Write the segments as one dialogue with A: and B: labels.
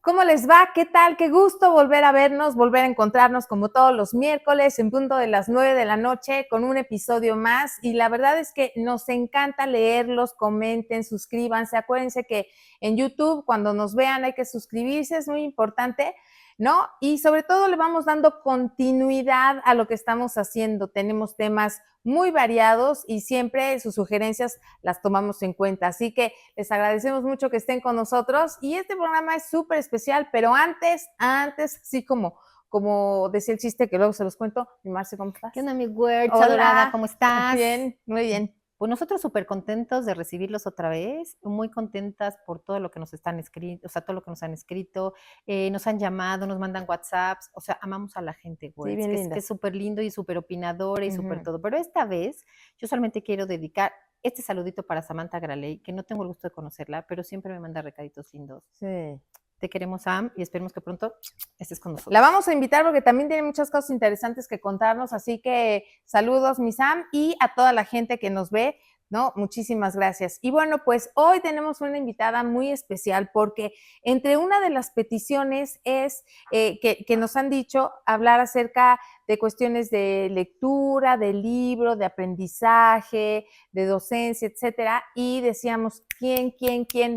A: ¿Cómo les va? ¿Qué tal? Qué gusto volver a vernos, volver a encontrarnos como todos los miércoles en punto de las 9 de la noche con un episodio más. Y la verdad es que nos encanta leerlos, comenten, suscríbanse. Acuérdense que en YouTube cuando nos vean hay que suscribirse, es muy importante, ¿no? Y sobre todo le vamos dando continuidad a lo que estamos haciendo. Tenemos temas muy variados y siempre sus sugerencias las tomamos en cuenta. Así que les agradecemos mucho que estén con nosotros y este programa es súper especial, pero antes, así como decía el chiste que luego se los cuento. Mi Marce, ¿cómo estás?
B: ¿Qué onda, mi Wertz?
A: Hola.
B: Adorada, ¿cómo estás?
A: Bien, muy bien.
B: Pues nosotros súper contentos de recibirlos otra vez, muy contentas por todo lo que nos están escrito, o sea, todo lo que nos han escrito, nos han llamado, nos mandan WhatsApps, o sea, amamos a la gente, Wertz,
A: Sí, bien linda.
B: que es súper lindo y súper opinadora y súper todo. Pero esta vez yo solamente quiero dedicar este saludito para Samantha Graley, que no tengo el gusto de conocerla, pero siempre me manda recaditos lindos.
A: Sí.
B: Te queremos, Sam, y esperemos que pronto estés con nosotros.
A: La vamos a invitar porque también tiene muchas cosas interesantes que contarnos, así que saludos, mi Sam, y a toda la gente que nos ve, ¿no? Muchísimas gracias. Y bueno, pues hoy tenemos una invitada muy especial porque entre una de las peticiones es que nos han dicho hablar acerca de cuestiones de lectura, de libro, de aprendizaje, de docencia, etcétera, y decíamos, ¿quién?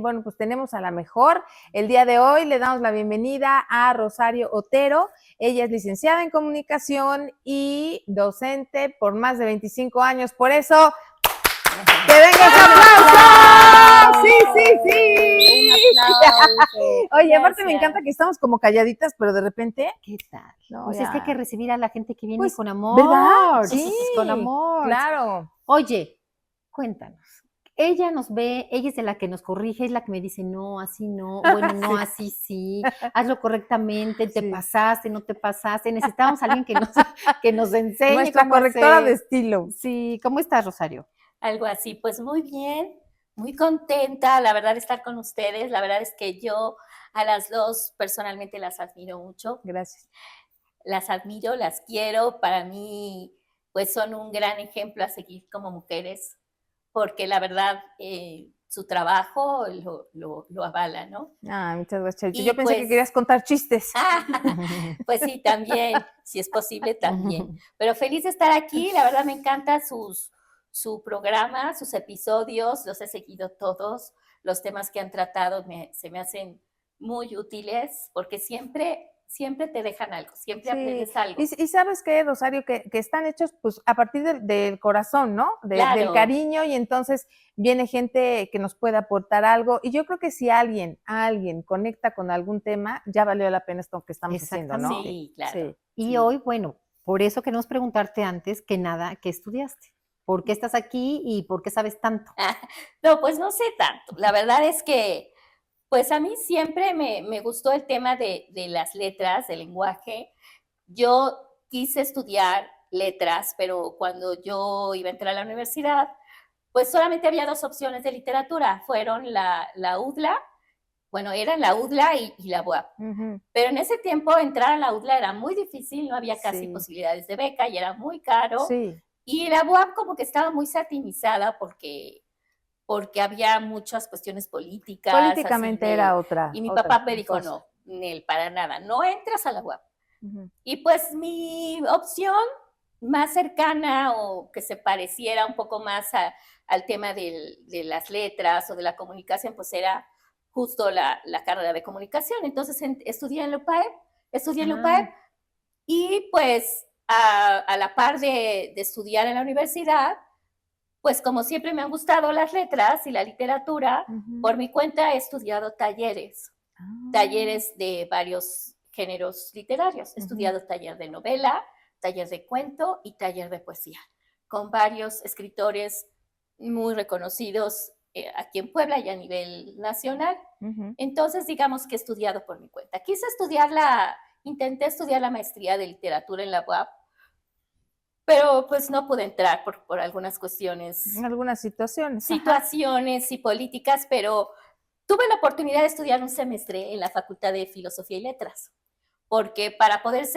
A: Bueno, pues tenemos a la mejor. El día de hoy le damos la bienvenida a Rosario Otero. Ella es licenciada en comunicación y docente por más de 25 años. Por eso, ¡que venga ese aplauso! ¡Sí! Oye, aparte me encanta que estamos como calladitas, pero de repente...
B: ¿Qué tal?
A: No,
B: pues es que hay que recibir a la gente que viene
A: pues,
B: con amor.
A: ¿verdad? Sí,
B: con amor.
A: Claro.
B: Oye, cuéntanos. Ella nos ve, ella es de la que nos corrige, es la que me dice, no, así no, bueno, no, así sí, hazlo correctamente, te pasaste, no te pasaste. Necesitamos a alguien que nos enseñe.
A: Nuestra correctora de estilo.
B: Sí, ¿cómo estás, Rosario?
C: Algo así, pues muy bien, muy contenta, la verdad, de estar con ustedes. La verdad es que yo a las dos personalmente las admiro mucho.
A: Gracias.
C: Las admiro, las quiero. Para mí, pues son un gran ejemplo a seguir como mujeres, porque la verdad, su trabajo lo avala, ¿no?
A: Ah, muchas gracias. Yo pensé que querías contar chistes.
C: Pues sí, también, si es posible, también. Pero feliz de estar aquí, la verdad me encanta su programa, sus episodios, los he seguido todos, los temas que han tratado se me hacen muy útiles porque siempre te dejan algo, siempre aprendes algo.
A: Y sabes qué, Rosario, que están hechos pues a partir del corazón, ¿no?
C: Claro.
A: Del cariño, y entonces viene gente que nos puede aportar algo, y yo creo que si alguien conecta con algún tema, ya valió la pena esto que estamos haciendo, ¿no?
C: Sí, claro.
A: Sí.
B: Y hoy, bueno, por eso queremos preguntarte antes que nada, ¿qué estudiaste? ¿Por qué estás aquí y por qué sabes tanto?
C: No, pues no sé tanto. La verdad es que pues a mí siempre me gustó el tema de las letras, del lenguaje. Yo quise estudiar letras, pero cuando yo iba a entrar a la universidad, pues solamente había dos opciones de literatura. Fueron la UDLA, bueno, eran la UDLA y la UAP. Pero en ese tiempo entrar a la UDLA era muy difícil, no había casi posibilidades de beca y era muy caro. Y la UAP como que estaba muy satinizada porque había muchas cuestiones políticas.
A: Políticamente era otra.
C: Y mi papá me dijo, no, Nel, para nada, no entras a la UAP. Y pues mi opción más cercana o que se pareciera un poco más al tema de las letras o de la comunicación, pues era justo la carrera de comunicación. Entonces estudié en la UPAEP, y pues a la par de estudiar en la universidad, pues como siempre me han gustado las letras y la literatura, por mi cuenta he estudiado talleres de varios géneros literarios. He estudiado taller de novela, taller de cuento y taller de poesía, con varios escritores muy reconocidos aquí en Puebla y a nivel nacional. Entonces, digamos que he estudiado por mi cuenta. Intenté estudiar la maestría de literatura en la UAP, pero pues no pude entrar por algunas cuestiones.
A: Algunas situaciones.
C: Situaciones y políticas, pero tuve la oportunidad de estudiar un semestre en la Facultad de Filosofía y Letras, porque para poder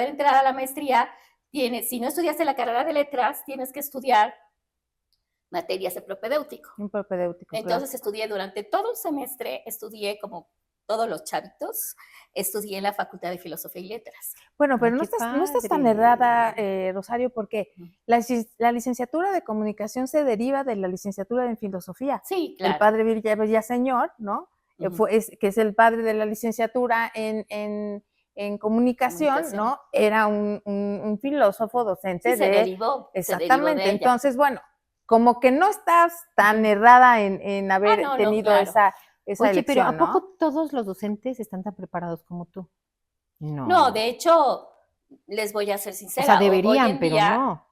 C: entrar a la maestría, si no estudiaste la carrera de letras, tienes que estudiar materias de propedéutico.
A: Un propedéutico.
C: Entonces estudié durante todo un semestre, estudié como todos los chavitos, estudié en la Facultad de Filosofía y Letras.
A: Bueno, pero
B: Ay,
A: no estás tan
B: padre.
A: errada, Rosario, porque la licenciatura de comunicación se deriva de la licenciatura en filosofía.
C: Sí,
A: El
C: claro.
A: padre Villaseñor, ¿no? Que es el padre de la licenciatura en comunicación, ¿no? Era un filósofo docente
C: Sí, se derivó
A: Exactamente.
C: de ella.
A: Entonces, bueno, como que no estás tan errada en haber tenido
C: claro.
A: esa
B: Oye,
A: elección,
B: pero ¿a
A: ¿no?
B: poco todos los docentes están tan preparados como tú?
C: No, de hecho, les voy a ser sincera.
B: O sea, deberían,
C: hoy en
B: pero
C: día,
B: no.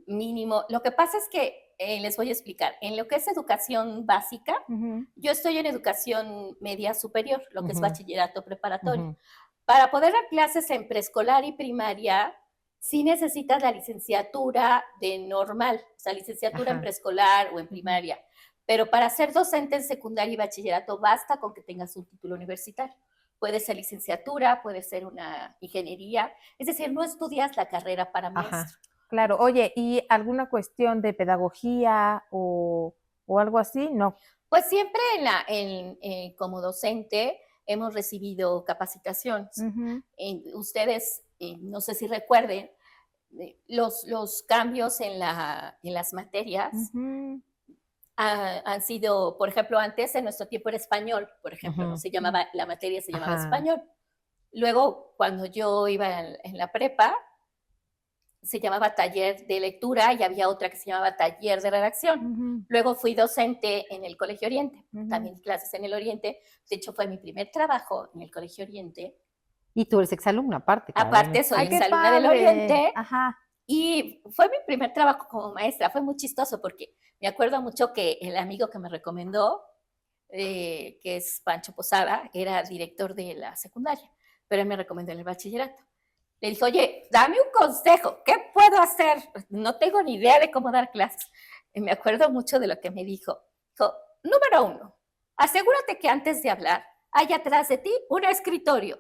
C: Mínimo, lo que pasa es que les voy a explicar, en lo que es educación básica, yo estoy en educación media superior, lo que es bachillerato preparatorio. Para poder dar clases en preescolar y primaria, sí necesitas la licenciatura de normal, o sea, licenciatura en preescolar o en primaria. Pero para ser docente en secundaria y bachillerato basta con que tengas un título universitario. Puede ser licenciatura, puede ser una ingeniería, es decir, no estudias la carrera para maestro.
A: Claro, oye, ¿y alguna cuestión de pedagogía o algo así? No.
C: Pues siempre como docente hemos recibido capacitaciones. Ustedes, no sé si recuerden, los cambios en las materias han sido, por ejemplo, antes en nuestro tiempo era español, por ejemplo, no se llamaba, la materia se llamaba español. Luego, cuando yo iba en la prepa, se llamaba taller de lectura y había otra que se llamaba taller de redacción. Luego fui docente en el Colegio Oriente, también clases en el Oriente. De hecho, fue mi primer trabajo en el Colegio Oriente.
B: Y tú eres exalumna, aparte.
C: Aparte, soy exalumna del Oriente. Y fue mi primer trabajo como maestra. Fue muy chistoso porque me acuerdo mucho que el amigo que me recomendó, que es Pancho Posada, era director de la secundaria, pero él me recomendó en el bachillerato. Le dijo, oye, dame un consejo, ¿qué puedo hacer? No tengo ni idea de cómo dar clases. Y me acuerdo mucho de lo que me dijo. Dijo, número 1, asegúrate que antes de hablar hay atrás de ti un escritorio.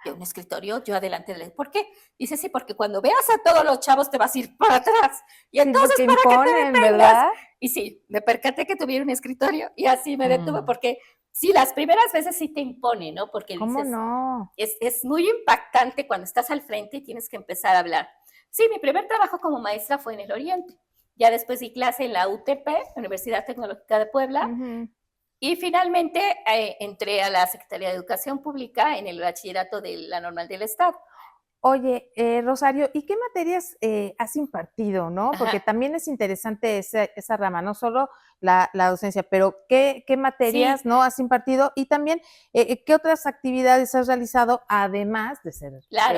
C: Y un escritorio, yo adelante de él. ¿Por qué? Dice, sí, porque cuando veas a todos los chavos te vas a ir para atrás. Y entonces,
A: sí,
C: ¿para
A: imponen,
C: qué te detengas?
A: ¿Verdad?
C: Y sí, me percaté que tuviera un escritorio y así me detuve porque sí, las primeras veces sí te impone, ¿no? Porque
A: ¿Cómo
C: dices,
A: no?
C: Es muy impactante cuando estás al frente y tienes que empezar a hablar. Sí, mi primer trabajo como maestra fue en el Oriente. Ya después di clase en la UTP, Universidad Tecnológica de Puebla. Y finalmente entré a la Secretaría de Educación Pública en el bachillerato de la Normal del Estado.
A: Oye, Rosario, ¿y qué materias has impartido, no? Porque también es interesante esa rama, no solo la docencia, pero ¿qué materias no has impartido? Y también, ¿qué otras actividades has realizado además de ser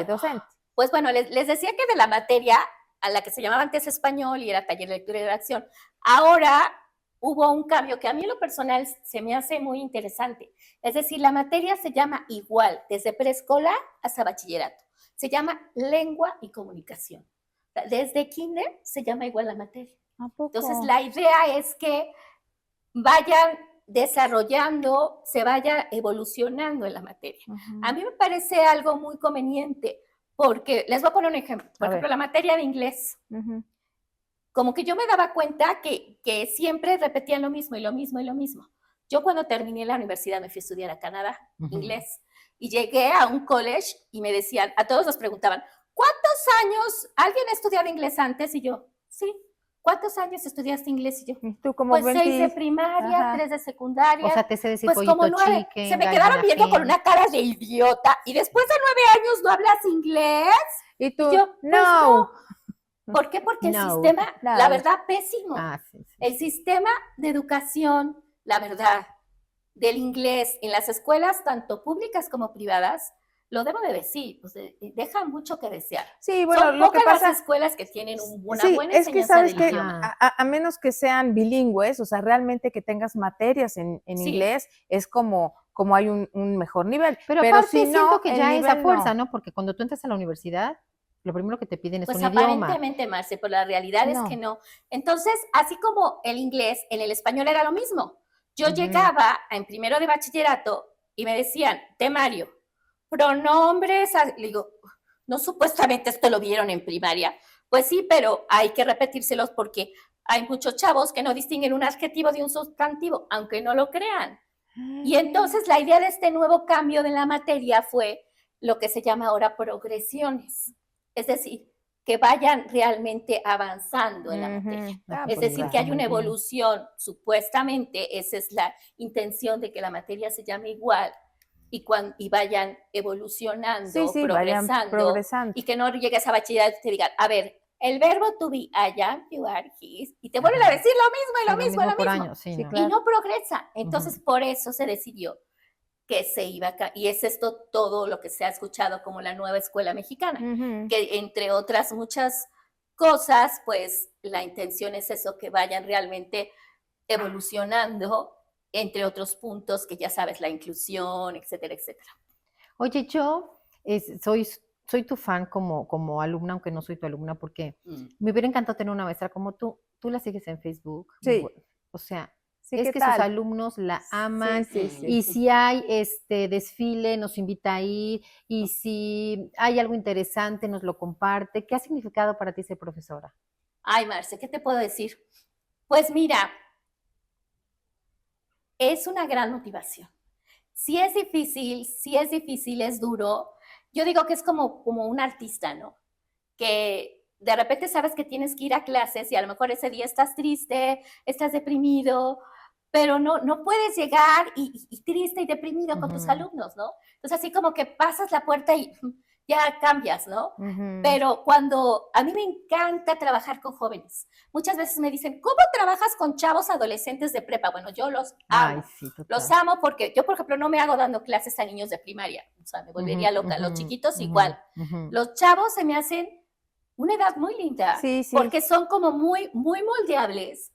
A: docente?
C: Pues bueno, les decía que de la materia a la que se llamaba antes español y era taller de lectura y redacción, ahora hubo un cambio que a mí en lo personal se me hace muy interesante. Es decir, la materia se llama igual, desde preescolar hasta bachillerato. Se llama lengua y comunicación. Desde kinder se llama igual la materia.
A: ¿A poco?
C: Entonces, la idea es que vayan desarrollando, se vaya evolucionando en la materia. A mí me parece algo muy conveniente, porque les voy a poner un ejemplo. Por ejemplo, la materia de inglés. Como que yo me daba cuenta que siempre repetían lo mismo y lo mismo y lo mismo. Yo cuando terminé la universidad me fui a estudiar a Canadá, inglés. Y llegué a un college y me decían, a todos nos preguntaban, ¿cuántos años alguien ha estudiado inglés antes? Y yo, sí. ¿Cuántos años estudiaste inglés? Y yo,
A: ¿tú como
C: pues 6 de primaria, 3 de secundaria.
B: O sea, te sé decir
C: pues como 9.
B: Chicken,
C: se me quedaron viendo con una cara de idiota. Y después de 9 años no hablas inglés.
A: Y tú,
C: y yo, pues
A: no.
C: ¿Por qué? Porque el sistema, la verdad, pésimo. El sistema de educación, la verdad, del inglés en las escuelas, tanto públicas como privadas, lo debo de decir, pues deja mucho que desear.
A: Sí, bueno,
C: son pocas las escuelas que tienen una buena enseñanza
A: que sabes
C: del idioma.
A: A menos que sean bilingües, o sea, realmente que tengas materias en inglés, es como hay un mejor nivel.
B: Pero aparte si siento que ya es a fuerza, ¿no? Porque cuando tú entras a la universidad, lo primero que te piden es un idioma.
C: Pues aparentemente, Marce, pero la realidad es que no. Entonces, así como el inglés, en el español era lo mismo. Yo llegaba en primero de bachillerato y me decían, temario, pronombres, le digo, no, supuestamente esto lo vieron en primaria. Pues sí, pero hay que repetírselos porque hay muchos chavos que no distinguen un adjetivo de un sustantivo, aunque no lo crean. Y entonces la idea de este nuevo cambio de la materia fue lo que se llama ahora progresiones. Es decir, que vayan realmente avanzando en la materia. Es decir, que hay una evolución, supuestamente, esa es la intención de que la materia se llame igual y vayan evolucionando,
A: vayan progresando.
C: y que no llegues a bachillerato y te digan, a ver, el verbo to be, I am, you are, his, y te vuelven a decir lo mismo y lo mismo y lo mismo.
B: Años, sí, ¿no?
C: Y no progresa. Entonces, por eso se decidió que se iba acá. Y es esto todo lo que se ha escuchado como la nueva escuela mexicana, que entre otras muchas cosas, pues la intención es eso, que vayan realmente evolucionando, entre otros puntos que ya sabes, la inclusión, etcétera, etcétera.
B: Oye, yo soy tu fan como alumna, aunque no soy tu alumna, porque me hubiera encantado tener una maestra como tú. Tú la sigues en Facebook.
A: Sí.
B: O sea,
A: sí,
B: es que sus alumnos la aman, y si hay desfile, nos invita a ir, y si hay algo interesante, nos lo comparte. ¿Qué ha significado para ti ser profesora?
C: Ay, Marce, ¿qué te puedo decir? Pues mira, es una gran motivación. Si es difícil, es duro. Yo digo que es como un artista, ¿no? Que de repente sabes que tienes que ir a clases y a lo mejor ese día estás triste, estás deprimido, pero no puedes llegar y triste y deprimido con tus alumnos, ¿no? Entonces así como que pasas la puerta y ya cambias, ¿no? Pero cuando a mí me encanta trabajar con jóvenes, muchas veces me dicen, ¿cómo trabajas con chavos adolescentes de prepa? Bueno, yo los amo. Ay, sí, los amo porque yo, por ejemplo, no me hago dando clases a niños de primaria, o sea, me volvería loca. Los chiquitos igual. Los chavos se me hacen una edad muy linda, porque son como muy, muy moldeables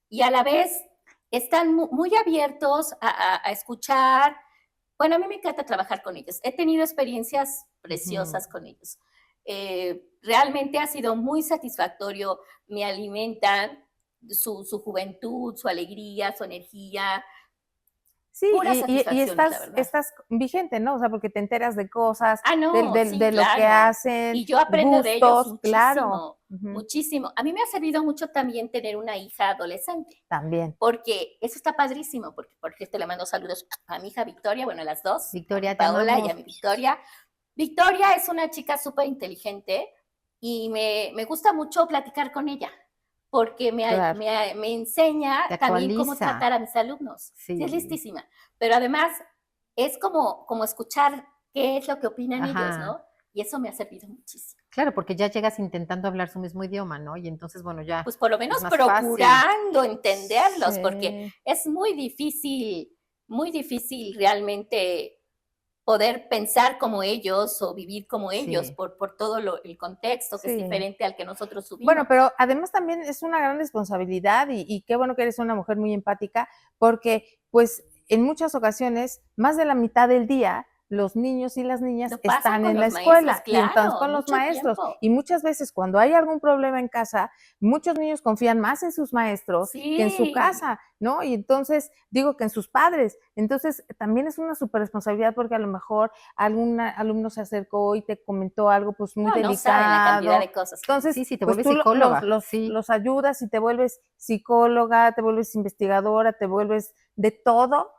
C: y a la vez están muy abiertos a escuchar. Bueno, a mí me encanta trabajar con ellos. He tenido experiencias preciosas con ellos. Realmente ha sido muy satisfactorio. Me alimentan su juventud, su alegría, su energía.
A: Sí, y estás vigente, ¿no? O sea, porque te enteras de cosas, de lo que hacen.
C: Y yo aprendo de ellos muchísimo,
A: claro.
C: Muchísimo. A mí me ha servido mucho también tener una hija adolescente.
A: También.
C: Porque eso está padrísimo, porque por cierto le mando saludos a mi hija Victoria, bueno, a las dos.
B: Victoria,
C: a Paola y a mi Victoria. Victoria es una chica súper inteligente y me gusta mucho platicar con ella, porque me enseña también cómo tratar a mis alumnos. Sí, es listísima. Pero además es como escuchar qué es lo que opinan ellos, ¿no? Y eso me ha servido muchísimo.
B: Claro, porque ya llegas intentando hablar su mismo idioma, ¿no? Y entonces, bueno, ya.
C: Pues por lo menos procurando entenderlos, porque es muy difícil realmente poder pensar como ellos o vivir como ellos por todo el contexto que es diferente al que nosotros subimos.
A: Bueno, pero además también es una gran responsabilidad y qué bueno que eres una mujer muy empática, porque pues en muchas ocasiones, más de la mitad del día, los niños y las niñas están en la escuela y entonces con los maestros. Y muchas veces cuando hay algún problema en casa, muchos niños confían más en sus maestros que en su casa, ¿no? Y entonces digo que en sus padres. Entonces también es una súper responsabilidad porque a lo mejor algún alumno se acercó y te comentó algo pues muy delicado.
C: No saben la cantidad de cosas.
A: Entonces,
B: te vuelves psicóloga.
A: Los ayudas y te vuelves psicóloga, te vuelves investigadora, te vuelves de todo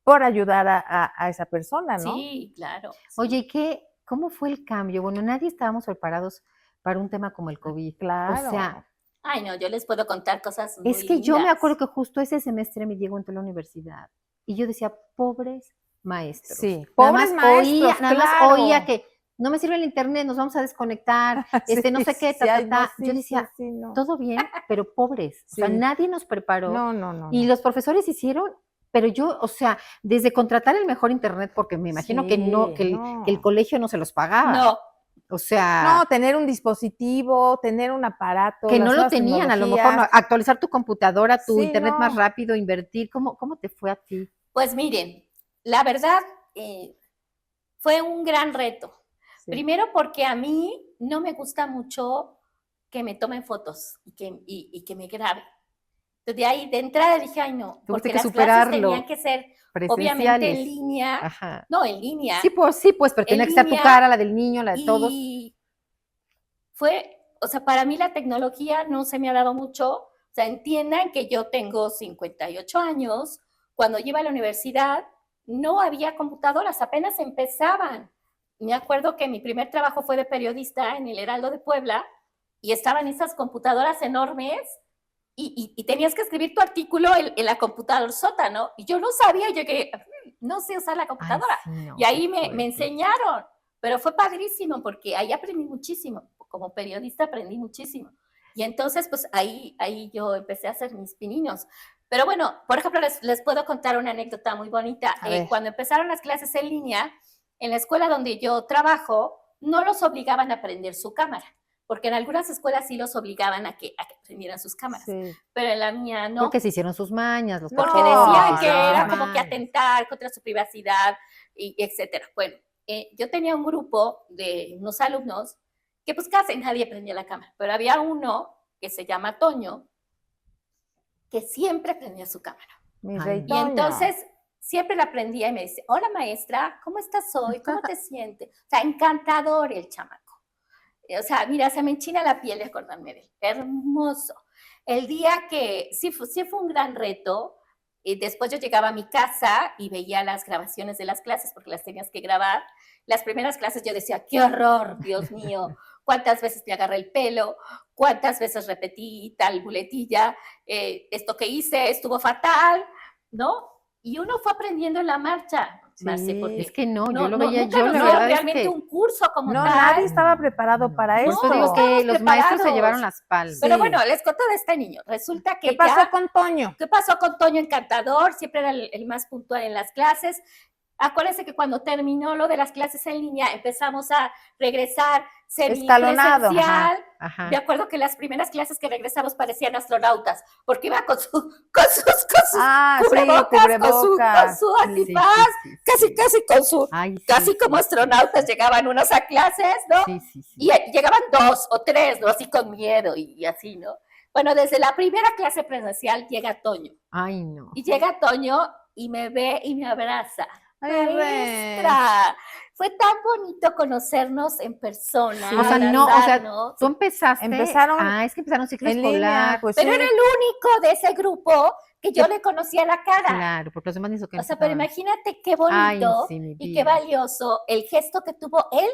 A: por ayudar a esa persona, ¿no?
C: Sí, claro. Sí.
B: Oye, ¿cómo fue el cambio? Bueno, nadie estábamos preparados para un tema como el COVID.
A: Claro.
B: O sea,
C: ay, no, yo les puedo contar cosas muy
B: Es que yo me acuerdo que justo ese semestre me llegó entre la universidad y yo decía, pobres maestros.
A: Sí, pobres maestros,
B: nada más oía que no me sirve el internet, nos vamos a desconectar, no sé qué, yo decía, todo bien, pero pobres. O sea, nadie nos preparó.
A: No.
B: Y los profesores hicieron, pero yo, o sea, desde contratar el mejor internet, porque me imagino que el colegio no se los pagaba.
C: No.
B: O sea.
A: No, tener un dispositivo, tener un aparato.
B: Que no lo tenían, a lo mejor actualizar tu computadora, tu internet más rápido, invertir. ¿Cómo te fue a ti?
C: Pues miren, la verdad, fue un gran reto. Sí. Primero porque a mí no me gusta mucho que me tomen fotos y que me graben. Entonces, de ahí, de entrada dije, ay, no, porque las clases tenían que ser, obviamente, en línea.
B: Ajá.
C: No, en línea.
B: Sí, pues, pero tenía que estar tu cara, la del niño, la de todos.
C: Y fue, o sea, para mí la tecnología no se me ha dado mucho. O sea, entiendan que yo tengo 58 años, cuando yo iba a la universidad, no había computadoras, apenas empezaban. Me acuerdo que mi primer trabajo fue de periodista en el Heraldo de Puebla y estaban esas computadoras enormes y tenías que escribir tu artículo en la computadora sótano. Y yo no sabía, yo que no sé usar la computadora.
B: Ay, sí, no,
C: y ahí
B: qué
C: me enseñaron, pero fue padrísimo porque ahí aprendí muchísimo. Como periodista aprendí muchísimo. Y entonces, pues ahí yo empecé a hacer mis pininos. Pero bueno, por ejemplo, les puedo contar una anécdota muy bonita. Cuando empezaron las clases en línea, en la escuela donde yo trabajo, no los obligaban a prender su cámara, porque en algunas escuelas sí los obligaban a que prendieran sus cámaras, pero en la mía no.
B: Porque se hicieron sus mañas, los
C: porque decían que era como que atentar contra su privacidad, y etcétera. Bueno, yo tenía un grupo de unos alumnos que pues casi nadie prendía la cámara, pero había uno que se llama Toño, que siempre prendía su cámara.
A: Y
C: entonces siempre la prendía y me dice, hola maestra, ¿cómo estás hoy? ¿Cómo te sientes? O sea, encantador el chamaco. O sea, mira, se me enchina la piel de acordarme de él. Hermoso. El día que sí fue un gran reto, y después yo llegaba a mi casa y veía las grabaciones de las clases porque las tenías que grabar. Las primeras clases yo decía, qué horror, Dios mío, cuántas veces me agarré el pelo, cuántas veces repetí tal buletilla, esto que hice estuvo fatal, ¿no? Y uno fue aprendiendo en la marcha. Marce, porque
B: es que no, yo lo veía,
C: nunca
B: yo
C: nos
B: la
C: dieron
B: verdad
C: realmente
B: es que
C: un curso como tal.
A: nadie estaba preparado para
B: Por
A: esto.
B: eso digo que los maestros se llevaron las palmas.
C: Pero bueno, les conté de este niño. Resulta que
A: ¿Qué pasó con Toño?
C: ¿Qué pasó con Toño? Encantador, siempre era el más puntual en las clases. Acuérdense que cuando terminó lo de las clases en línea, empezamos a regresar semipresencial. Me acuerdo que las primeras clases que regresamos parecían astronautas, porque iba con sus cubrebocas, con su antifaz, casi con su, casi como astronautas llegaban unos a clases, ¿no? Y llegaban 2 o 3, ¿no? Así con miedo y así, ¿no? Bueno, desde la primera clase presencial llega Toño.
B: Ay, no.
C: Y llega Toño y me ve y me abraza.
A: Ay,
C: maestra, fue tan bonito conocernos en persona.
B: O sea, no, o sea, tú empezaste. Es que empezaron ciclo escolar.
A: Línea, pues
C: pero era el único de ese grupo que yo le conocía la cara.
B: Claro, porque los demás ni
C: o sea, pero imagínate qué bonito y qué valioso el gesto que tuvo él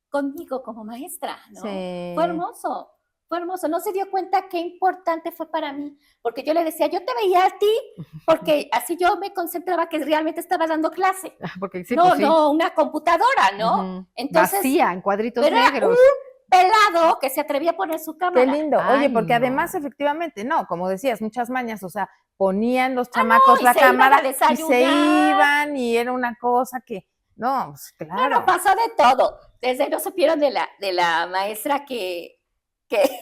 C: conmigo como maestra, ¿no? Fue hermoso. Fue hermoso, no se dio cuenta qué importante fue para mí, porque yo le decía, yo te veía a ti, porque así yo me concentraba que realmente estaba dando clase.
B: Porque sí,
C: no, una computadora, ¿no?
B: Entonces, vacía, en cuadritos negros.
C: Un pelado que se atrevía a poner su cámara.
A: Qué lindo. Oye, porque además, efectivamente, no, como decías, muchas mañas, o sea, ponían los chamacos la cámara y se iban, y era una cosa que, no, pues, claro.
C: No, pasó de todo. Desde no supieron de la maestra que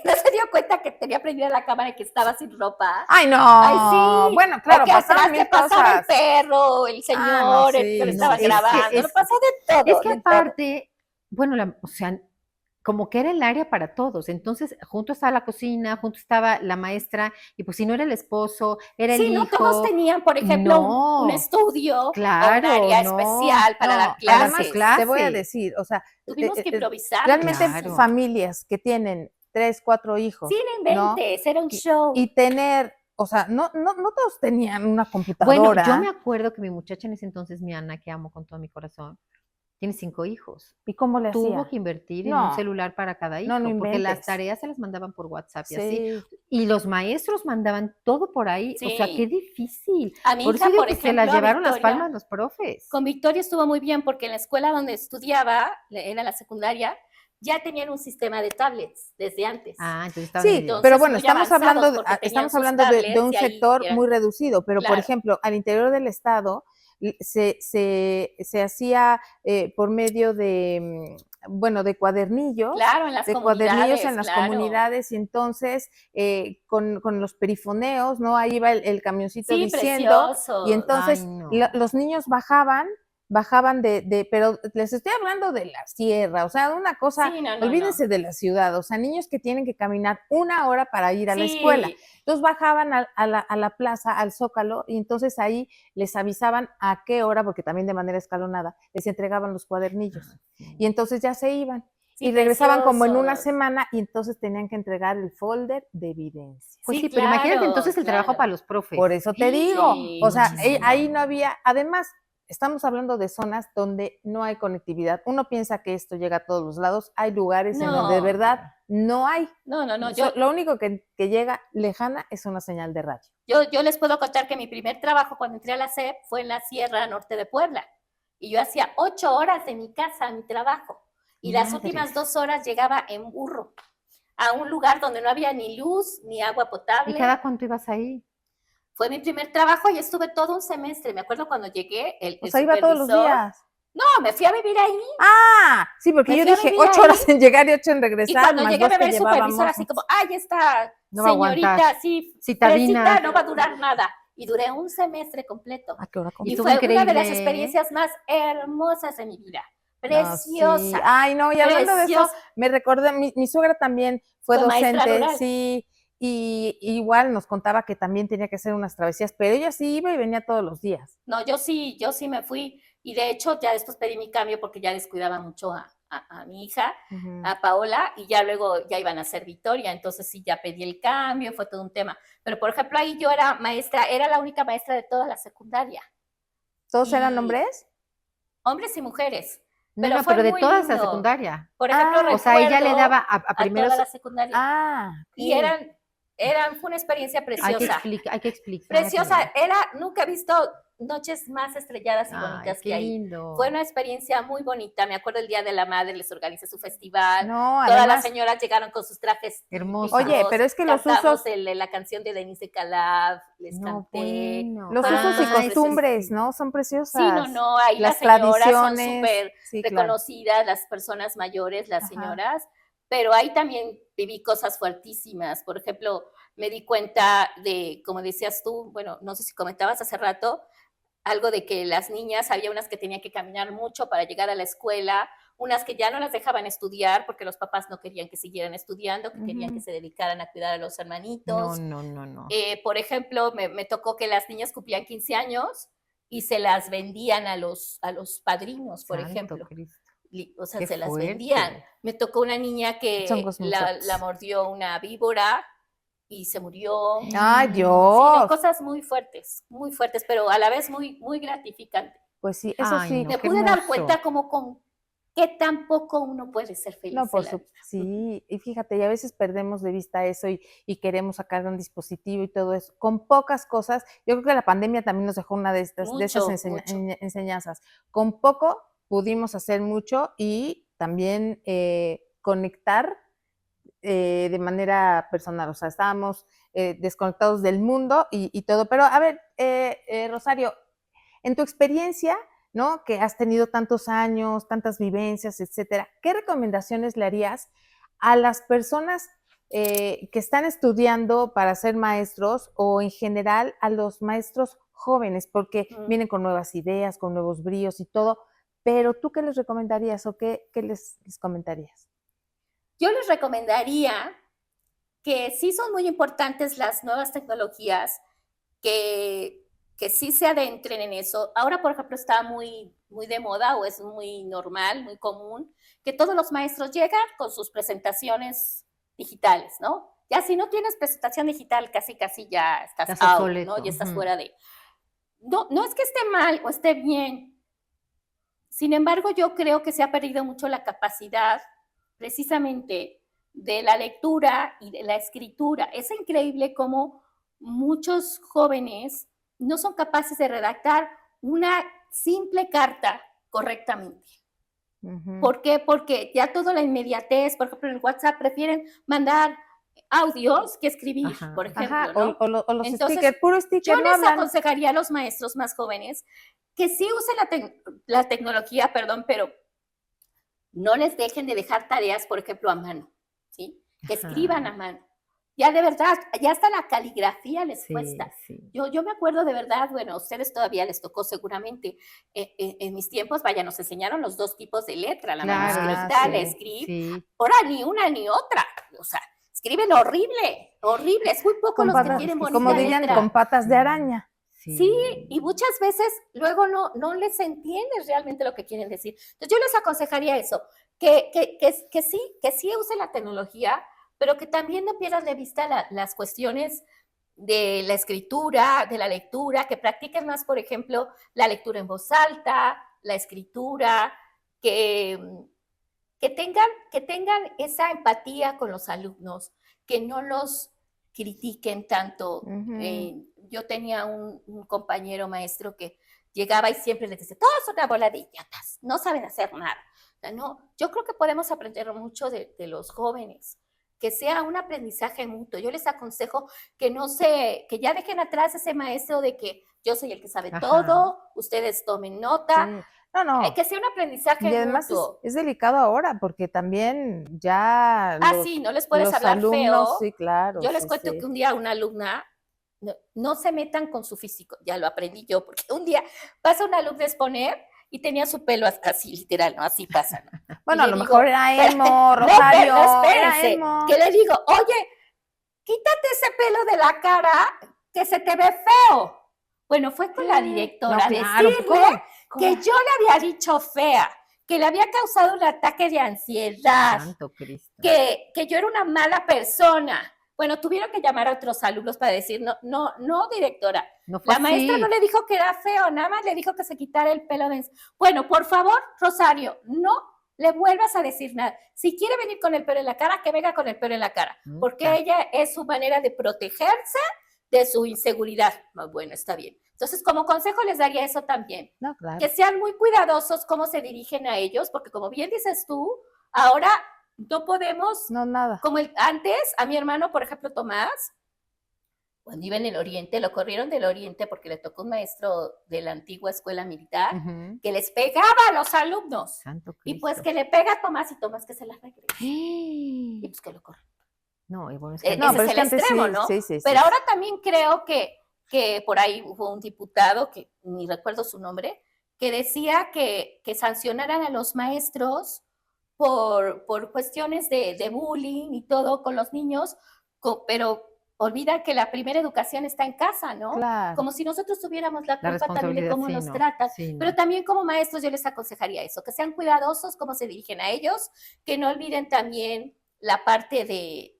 C: no se dio cuenta que tenía prendida la cámara y que estaba sin ropa.
A: ¡Ay, no!
C: ¡Ay, sí!
A: Bueno, claro, pasaron mil cosas.
C: Pasaba el perro, el señor, el que lo estaba grabando. Pasó de todo.
B: Es que aparte, bueno, o sea, como que era el área para todos. Entonces, junto estaba la cocina, junto estaba la maestra, y pues si no era el esposo, era el hijo.
C: Sí, no todos tenían, por ejemplo, un estudio o un área especial para dar clases.
A: Además, te voy a decir, o sea,
C: tuvimos que improvisar.
A: Realmente familias que tienen 3, 4 hijos.
C: Sí, no inventes, era un show.
A: Y tener, o sea, no todos tenían una computadora.
B: Bueno, yo me acuerdo que mi muchacha en ese entonces, mi Ana, que amo con todo mi corazón, tiene 5 hijos.
A: ¿Y cómo le hacía?
B: Tuvo que invertir en un celular para cada hijo, porque las tareas se las mandaban por WhatsApp y así. Y los maestros mandaban todo por ahí. O sea, qué difícil.
C: A mi hija, por ejemplo,
B: se las llevaron las palmas los profes.
C: Con Victoria estuvo muy bien porque en la escuela donde estudiaba, era la secundaria, ya tenían un sistema de tablets desde antes.
A: Sí, pero bueno, estamos hablando de un sector muy reducido, pero por ejemplo, al interior del estado se hacía por medio de, de cuadernillos.
C: Claro, en las comunidades.
A: En las comunidades, y entonces con los perifoneos, ¿no? Ahí iba el camioncito diciendo.
C: Precioso.
A: Y entonces los niños bajaban pero les estoy hablando de la sierra, o sea, una cosa, olvídense de la ciudad, o sea, niños que tienen que caminar 1 hora para ir a la escuela. Entonces bajaban a la plaza, al Zócalo, y entonces ahí les avisaban a qué hora, porque también de manera escalonada, les entregaban los cuadernillos. Y entonces ya se iban.
C: Sí,
A: y regresaban como en una
C: preciosos.
A: semana y entonces tenían que entregar el folder de evidencias.
B: Pues
C: Sí,
B: sí, pero imagínate
C: claro,
B: entonces el trabajo
C: claro.
B: para los profes.
A: Por eso te digo,
C: Sí,
A: o sea,
C: muchísimo.
A: ahí no había, además, estamos hablando de zonas donde no hay conectividad. Uno piensa que esto llega a todos los lados, hay lugares en donde de
C: No.
A: verdad no hay.
C: No,
A: Lo único que llega lejana es una señal de radio.
C: yo les puedo contar que mi primer trabajo cuando entré a la SEP fue en la Sierra Norte de Puebla. Y yo hacía 8 horas de mi casa a mi trabajo. Y las últimas 2 horas llegaba en burro a un lugar donde no había ni luz ni agua potable.
B: ¿Y cada cuánto ibas ahí?
C: Fue mi primer trabajo y estuve todo un semestre. Me acuerdo cuando llegué, el
A: O sea, iba todos los días.
C: No, me fui a vivir ahí.
A: Ah, sí, porque yo dije 8 horas en llegar y 8 en regresar.
C: Y cuando
A: más
C: llegué a
A: 2
C: ver
A: que
C: el supervisor,
A: llevábamos.
C: así como, ay, esta
B: No va a
C: señorita,
B: aguantar.
C: así,
B: Citadina.
C: fresita, no va a durar nada. Y duré un semestre completo.
A: ¿A qué hora
C: Y
B: estuvo
C: fue una de las
B: increíble, ¿eh?
C: experiencias más hermosas de mi vida.
A: No,
C: Preciosa.
A: sí. Ay, no, y hablando de eso,
C: preciosa.
A: me recordé, mi suegra también fue
C: Fue maestra
A: docente,
C: rural.
A: sí, y igual nos contaba que también tenía que hacer unas travesías, pero ella sí iba y venía todos los días.
C: No, yo sí me fui. Y de hecho, ya después pedí mi cambio porque ya descuidaba mucho a mi hija, a Paola, y ya luego ya iban a ser Victoria. Entonces sí, ya pedí el cambio, fue todo un tema. Pero por ejemplo, ahí yo era maestra, era la única maestra de toda la secundaria.
A: ¿Todos
C: Y-
A: eran hombres?
C: Hombres y mujeres.
B: No,
C: Pero
B: no,
C: fue
B: pero de
C: muy
B: toda esa
C: lindo.
B: secundaria.
C: Por ejemplo,
B: O sea, ella le
C: recuerdo
B: daba a
C: a
B: primeros.
C: toda la secundaria.
A: Ah,
C: Y
A: ok.
C: fue una experiencia
B: Hay que
C: preciosa.
B: explicar, hay que explicar.
C: Preciosa. Nunca he visto noches más estrelladas y bonitas
B: Ay,
C: que
B: qué
C: ahí.
B: lindo.
C: Fue una experiencia muy bonita. Me acuerdo el Día de la Madre, les organicé su festival.
A: No,
C: Todas las
A: además,
C: señoras llegaron con sus trajes
B: Hermosa.
C: típicos.
A: oye, pero es que los
C: Cantamos
A: usos,
C: la canción de Denise Calaf, les
B: No,
C: canté.
B: bueno.
A: los
C: Fueron
A: usos y
C: cosas
A: costumbres,
C: preciosas.
A: ¿no? Son preciosas.
C: Sí, no, ahí
A: Las
C: las señoras son
A: tradiciones,
C: súper
A: sí, claro.
C: reconocidas, las personas mayores, las
A: Ajá.
C: señoras, pero ahí también viví cosas fuertísimas. Por ejemplo, me di cuenta de, como decías tú, bueno, no sé si comentabas hace rato, algo de que las niñas, había unas que tenían que caminar mucho para llegar a la escuela, unas que ya no las dejaban estudiar porque los papás no querían que siguieran estudiando, que querían que se dedicaran a cuidar a los hermanitos.
B: No.
C: Por ejemplo, me tocó que las niñas cumplían 15 años y se las vendían a los padrinos, por
B: Santo
C: ejemplo.
B: Cristo.
C: O sea,
B: Qué
C: se las
B: fuerte.
C: vendían. Me tocó una niña
A: Son
C: que
A: cosas muy fuertes.
C: la mordió una víbora y se murió.
A: Ay,
C: Sí,
A: Dios.
C: no, cosas muy fuertes, pero a la vez muy, muy gratificantes.
A: Pues sí, eso
B: Ay,
A: sí.
B: no,
C: Me
B: qué
C: pude dar
B: hermoso.
C: cuenta como con qué tan poco uno puede ser feliz.
A: No, por
C: en la
A: supuesto,
C: vida.
A: sí, y fíjate, y a veces perdemos de vista eso y queremos sacar un dispositivo y todo eso, con pocas cosas. Yo creo que la pandemia también nos dejó una de esas
C: Mucho.
A: enseñanzas. Con poco pudimos hacer mucho y también conectar de manera personal, o sea, estábamos desconectados del mundo y todo. Pero a ver, Rosario, en tu experiencia, ¿no? Que has tenido tantos años, tantas vivencias, etcétera, ¿qué recomendaciones le harías a las personas que están estudiando para ser maestros o en general a los maestros jóvenes? Porque vienen con nuevas ideas, con nuevos bríos y todo, pero ¿tú qué les recomendarías o qué les comentarías?
C: Yo les recomendaría que sí son muy importantes las nuevas tecnologías, que sí se adentren en eso. Ahora, por ejemplo, está muy, muy de moda o es muy normal, muy común, que todos los maestros llegan con sus presentaciones digitales, ¿no? Ya si no tienes presentación digital, casi ya estás out, ¿no? Ya estás fuera de... No es que esté mal o esté bien. Sin embargo, yo creo que se ha perdido mucho la capacidad precisamente de la lectura y de la escritura. Es increíble cómo muchos jóvenes no son capaces de redactar una simple carta correctamente. ¿Por qué? Porque ya toda la inmediatez, por ejemplo, en el WhatsApp prefieren mandar audios que escribir, por ejemplo, ¿no?
A: O los
C: Entonces,
A: stickers, puro sticker,
C: yo
A: no
C: les
A: hablan.
C: aconsejaría a los maestros más jóvenes que sí usen la tecnología, pero no les dejen de dejar tareas, por ejemplo, a mano, ¿sí? Que escriban a mano. Ya de verdad, ya hasta la caligrafía les cuesta. Sí. Yo me acuerdo de verdad, bueno, a ustedes todavía les tocó seguramente, en mis tiempos, vaya, nos enseñaron los dos tipos de letra, la manuscrita, la script. Ahora ni una ni otra, o sea, escriben horrible, es muy poco los que tienen bonita
A: como dirían,
C: letra.
A: con patas de araña.
C: Sí, y muchas veces luego no les entiendes realmente lo que quieren decir. Entonces yo les aconsejaría eso, que sí usen la tecnología, pero que también no pierdan de vista las cuestiones de la escritura, de la lectura, que practiquen más, por ejemplo, la lectura en voz alta, la escritura, que, que tengan esa empatía con los alumnos, que no los critiquen tanto. Yo tenía un compañero maestro que llegaba y siempre les decía, todos son una bola de idiotas, no saben hacer nada. No, yo creo que podemos aprender mucho de los jóvenes, que sea un aprendizaje mutuo. Yo les aconsejo que ya dejen atrás ese maestro de que yo soy el que sabe todo, ustedes tomen nota.
A: Sí. No.
C: Que sea un aprendizaje
A: y además
C: mutuo.
A: Es delicado ahora porque también ya
C: Sí, no les puedes hablar
A: alumnos,
C: feo.
A: Sí, claro.
C: Yo les cuento que un día una alumna, no se metan con su físico, ya lo aprendí yo, porque un día pasa una alumna a exponer y tenía su pelo así, literal, ¿no? Así pasa, ¿no?
A: Bueno, a lo mejor era emo, Rosario.
C: Espérense, que le digo, oye, quítate ese pelo de la cara que se te ve feo. Bueno, fue con la directora a decirle que yo le había dicho fea, que le había causado un ataque de ansiedad,
B: Santo Cristo.
C: que yo era una mala persona. Bueno, tuvieron que llamar a otros alumnos para decir, no, directora. La maestra no le dijo que era feo, nada más le dijo que se quitara el pelo de... Bueno, por favor, Rosario, no le vuelvas a decir nada. Si quiere venir con el pelo en la cara, que venga con el pelo en la cara, porque ella es su manera de protegerse de su inseguridad. Bueno, está bien. Entonces, como consejo les daría eso también.
A: No, claro.
C: Que sean muy cuidadosos cómo se dirigen a ellos, porque como bien dices tú, ahora no podemos...
A: No, nada.
C: Como antes, a mi hermano, por ejemplo, Tomás, cuando iba en el Oriente, lo corrieron del Oriente porque le tocó un maestro de la antigua escuela militar que les pegaba a los alumnos.
B: Santo Cristo.
C: Y pues que le pega a Tomás y Tomás que se las regresa. Y pues que lo corren.
B: No, y bueno,
C: ese es el extremo, ¿no? Pero ahora también creo que por ahí hubo un diputado, que ni recuerdo su nombre, que decía que sancionaran a los maestros por cuestiones de bullying y todo con los niños, pero olvida que la primera educación está en casa, ¿no?
A: Claro.
C: Como si nosotros tuviéramos la culpa también de cómo nos tratan. Pero también como maestros yo les aconsejaría eso, que sean cuidadosos cómo se dirigen a ellos, que no olviden también la parte de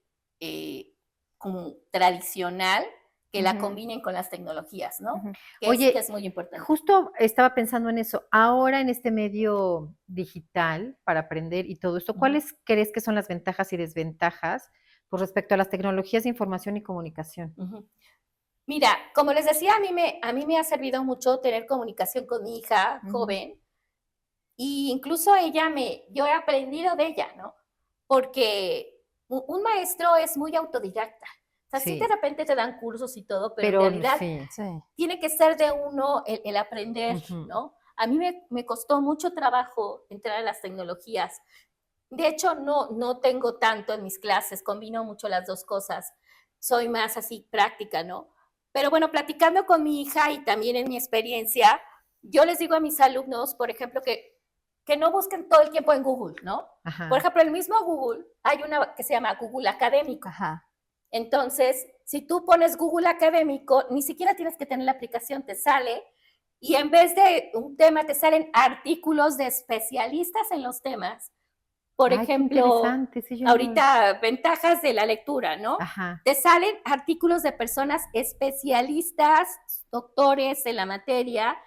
C: como tradicional, que la combinen con las tecnologías, ¿no? Que es muy importante.
B: Justo estaba pensando en eso. Ahora en este medio digital para aprender y todo esto, ¿cuáles crees que son las ventajas y desventajas con respecto a las tecnologías de información y comunicación?
C: Mira, como les decía, a mí me ha servido mucho tener comunicación con mi hija joven, y incluso yo he aprendido de ella, ¿no? Porque un maestro es muy autodidacta. O sea, sí de repente te dan cursos y todo, pero en realidad tiene que ser de uno el aprender, ¿no? A mí me costó mucho trabajo entrar a las tecnologías. De hecho, no tengo tanto en mis clases, combino mucho las dos cosas. Soy más así práctica, ¿no? Pero bueno, platicando con mi hija y también en mi experiencia, yo les digo a mis alumnos, por ejemplo, que no busquen todo el tiempo en Google, ¿no? Por ejemplo, el mismo Google, hay una que se llama Google Académico. Entonces, si tú pones Google Académico, ni siquiera tienes que tener la aplicación, te sale, y en vez de un tema, te salen artículos de especialistas en los temas. Por ejemplo, ahorita ventajas de la lectura, ¿no? Te salen artículos de personas especialistas, doctores en la materia,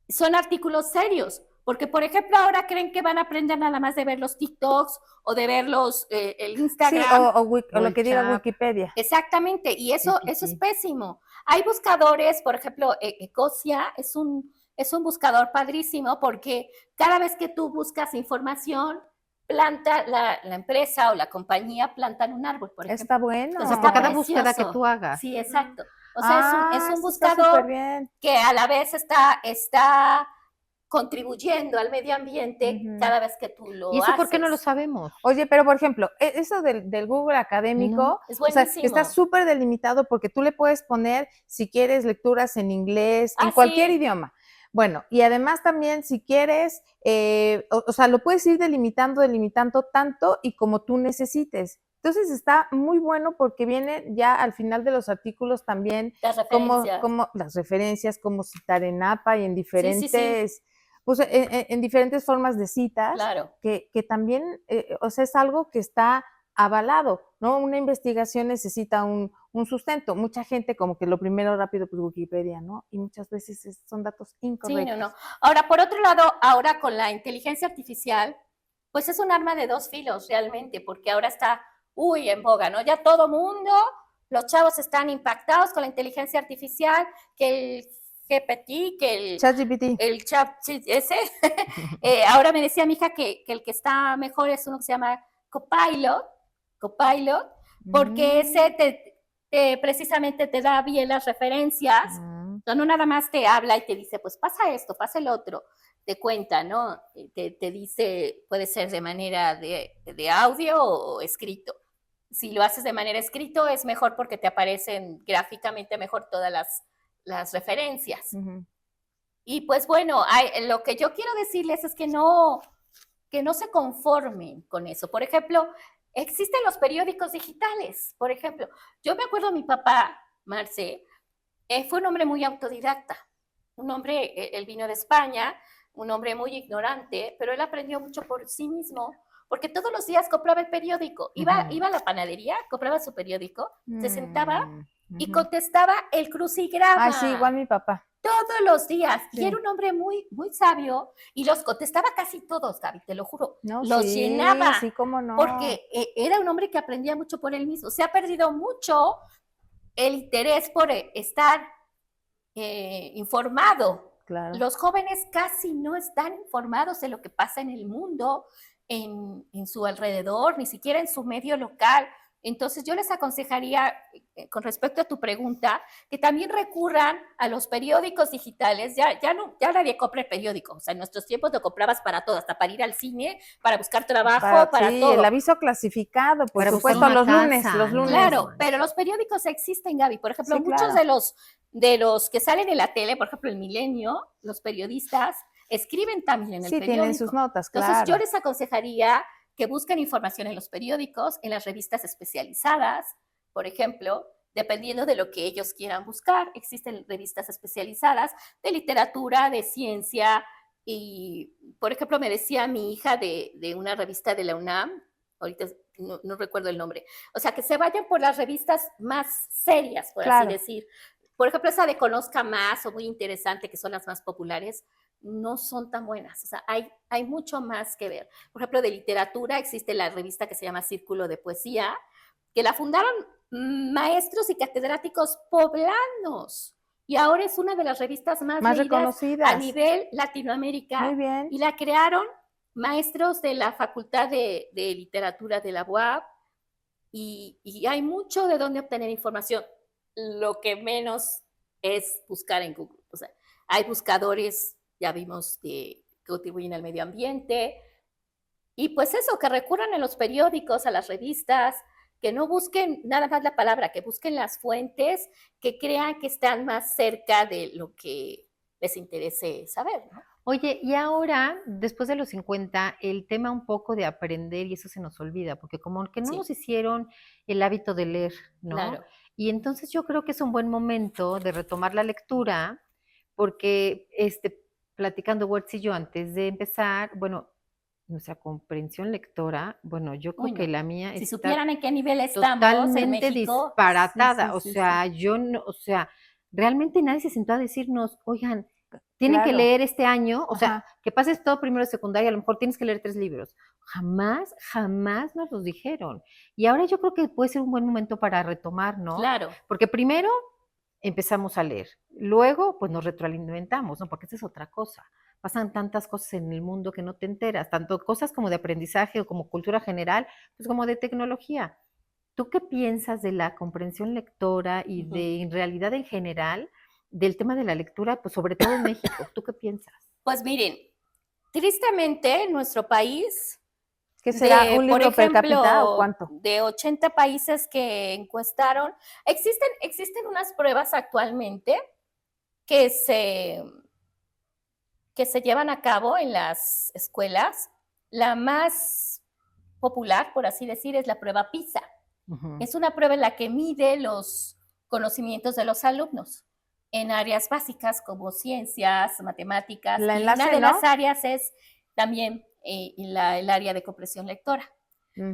C: son artículos serios. Porque, por ejemplo, ahora creen que van a aprender nada más de ver los TikToks o de ver el Instagram.
A: Sí, o lo que diga Wikipedia.
C: Exactamente, y eso es pésimo. Hay buscadores, por ejemplo, Ecosia es un buscador padrísimo porque cada vez que tú buscas información, planta la empresa o la compañía plantan un árbol, por ejemplo.
A: Está bueno.
B: Entonces, por cada búsqueda que tú hagas.
C: Sí, exacto. O sea, es un buscador que a la vez está contribuyendo al medio ambiente cada vez que tú lo haces.
B: ¿Y eso por qué no lo sabemos?
A: Oye, pero por ejemplo, eso del Google Académico,
C: es buenísimo.
A: O sea, está súper delimitado porque tú le puedes poner, si quieres, lecturas en inglés, en cualquier idioma. Bueno, y además también si quieres, o sea, lo puedes ir delimitando tanto y como tú necesites. Entonces está muy bueno porque viene ya al final de los artículos también
C: Las
A: como,
C: referencias.
A: como las referencias, como citar en APA y en
C: Sí, sí, sí,
A: diferentes, pues en diferentes formas de citas,
C: claro.
A: que también, o sea, es algo que está avalado, ¿no? Una investigación necesita un sustento. Mucha gente como que lo primero rápido, pues Wikipedia, ¿no? Y muchas veces son datos
C: Sí, no,
A: incorrectos.
C: no. Ahora, por otro lado, ahora con la inteligencia artificial, pues es un arma de dos filos realmente, porque ahora está, en boga, ¿no? Ya todo mundo, los chavos están impactados con la inteligencia artificial, que el GPT, que
A: ChatGPT.
C: el chat ese. Ahora me decía mi hija que el que está mejor es uno que se llama Copilot, porque ese precisamente te da bien las referencias. No nada más te habla y te dice, pues pasa esto, pasa el otro, te cuenta, ¿no? Te dice, puede ser de manera de audio o escrito. Si lo haces de manera escrito es mejor porque te aparecen gráficamente mejor todas las referencias. Y pues bueno, lo que yo quiero decirles es que no se conformen con eso. Por ejemplo, existen los periódicos digitales. Por ejemplo, yo me acuerdo mi papá, Marce, fue un hombre muy autodidacta, un hombre, él vino de España, un hombre muy ignorante, pero él aprendió mucho por sí mismo, porque todos los días compraba el periódico, iba a la panadería, compraba su periódico, se sentaba y contestaba el crucigrama.
A: Ah, sí, igual mi papá.
C: Todos los días.
A: Sí.
C: Y era un hombre muy, muy sabio y los contestaba casi todos, Gaby, te lo juro.
A: No,
C: los
A: sí,
C: llenaba.
A: Sí, cómo no.
C: Porque era un hombre que aprendía mucho por él mismo. Se ha perdido mucho el interés por estar informado.
A: Claro.
C: Los jóvenes casi no están informados de lo que pasa en el mundo, en su alrededor, ni siquiera en su medio local. Entonces yo les aconsejaría, con respecto a tu pregunta, que también recurran a los periódicos digitales. Ya nadie compra el periódico. O sea, en nuestros tiempos lo comprabas para todo, hasta para ir al cine, para buscar trabajo, para
A: sí,
C: todo.
A: el aviso clasificado, por
B: Para
A: supuesto,
B: buscar
A: los
B: una
A: lunes,
B: casa,
A: los lunes.
C: Claro, pero los periódicos existen, Gaby. Por ejemplo,
A: Sí,
C: muchos
A: claro.
C: de los que salen en la tele, por ejemplo, el Milenio, los periodistas, escriben también en el
A: Sí,
C: periódico.
A: tienen sus notas,
C: Entonces,
A: claro.
C: yo les aconsejaría que busquen información en los periódicos, en las revistas especializadas, por ejemplo, dependiendo de lo que ellos quieran buscar. Existen revistas especializadas de literatura, de ciencia, y, por ejemplo, me decía mi hija de una revista de la UNAM, ahorita no recuerdo el nombre, o sea, que se vayan por las revistas más serias, por
A: Claro.
C: así decir. Por ejemplo, esa de Conozca Más, o muy interesante, que son las más populares, no son tan buenas. O sea, hay mucho más que ver. Por ejemplo, de literatura existe la revista que se llama Círculo de Poesía, que la fundaron maestros y catedráticos poblanos. Y ahora es una de las revistas más leídas
A: reconocidas
C: a nivel Latinoamérica.
A: Muy bien.
C: Y la crearon maestros de la Facultad de Literatura de la UAP. Y hay mucho de dónde obtener información. Lo que menos es buscar en Google. O sea, hay buscadores, ya vimos, que contribuyen al medio ambiente. Y pues eso, que recurran a los periódicos, a las revistas, que no busquen nada más la palabra, que busquen las fuentes, que crean que están más cerca de lo que les interese saber, ¿no?
B: Oye, y ahora, después de los 50, el tema un poco de aprender, y eso se nos olvida, porque como que no
C: Sí.
B: nos hicieron el hábito de leer, ¿no?
C: Claro.
B: Y entonces yo creo que es un buen momento de retomar la lectura, porque platicando Wertz y yo antes de empezar, bueno, nuestra comprensión lectora, bueno, yo creo que
C: no.
B: la mía
C: Si
B: está
C: supieran en qué nivel estamos en
B: totalmente
C: México.
B: disparatada.
A: Sí,
B: O
A: sí,
B: sea, yo no, o sea, realmente nadie se sentó a decirnos, oigan, tienen que
A: Claro.
B: leer este año, o sea,
A: Ajá.
B: que pases todo primero de secundaria, a lo mejor tienes que leer 3 libros. Jamás, jamás nos los dijeron. Y ahora yo creo que puede ser un buen momento para retomar, ¿no?
C: Claro.
B: Porque primero empezamos a leer, luego pues nos retroalimentamos, ¿no? Porque esa es otra cosa. Pasan tantas cosas en el mundo que no te enteras, tanto cosas como de aprendizaje o como cultura general, pues como de tecnología. ¿Tú qué piensas de la comprensión lectora y de en realidad en general del tema de la lectura, pues sobre todo en México? ¿Tú qué piensas?
C: Pues miren, tristemente en nuestro país,
A: ¿Qué será? ¿Un
C: por
A: libro per cápita o
C: ejemplo,
A: cuánto?
C: de 80 países que encuestaron, existen unas pruebas actualmente que se llevan a cabo en las escuelas. La más popular, por así decir, es la prueba PISA.
B: Ujú.
C: Es una prueba en la que mide los conocimientos de los alumnos en áreas básicas como ciencias, matemáticas,
A: La
C: y
A: enlace,
C: una de
A: ¿no?
C: las áreas es también el área de comprensión lectora.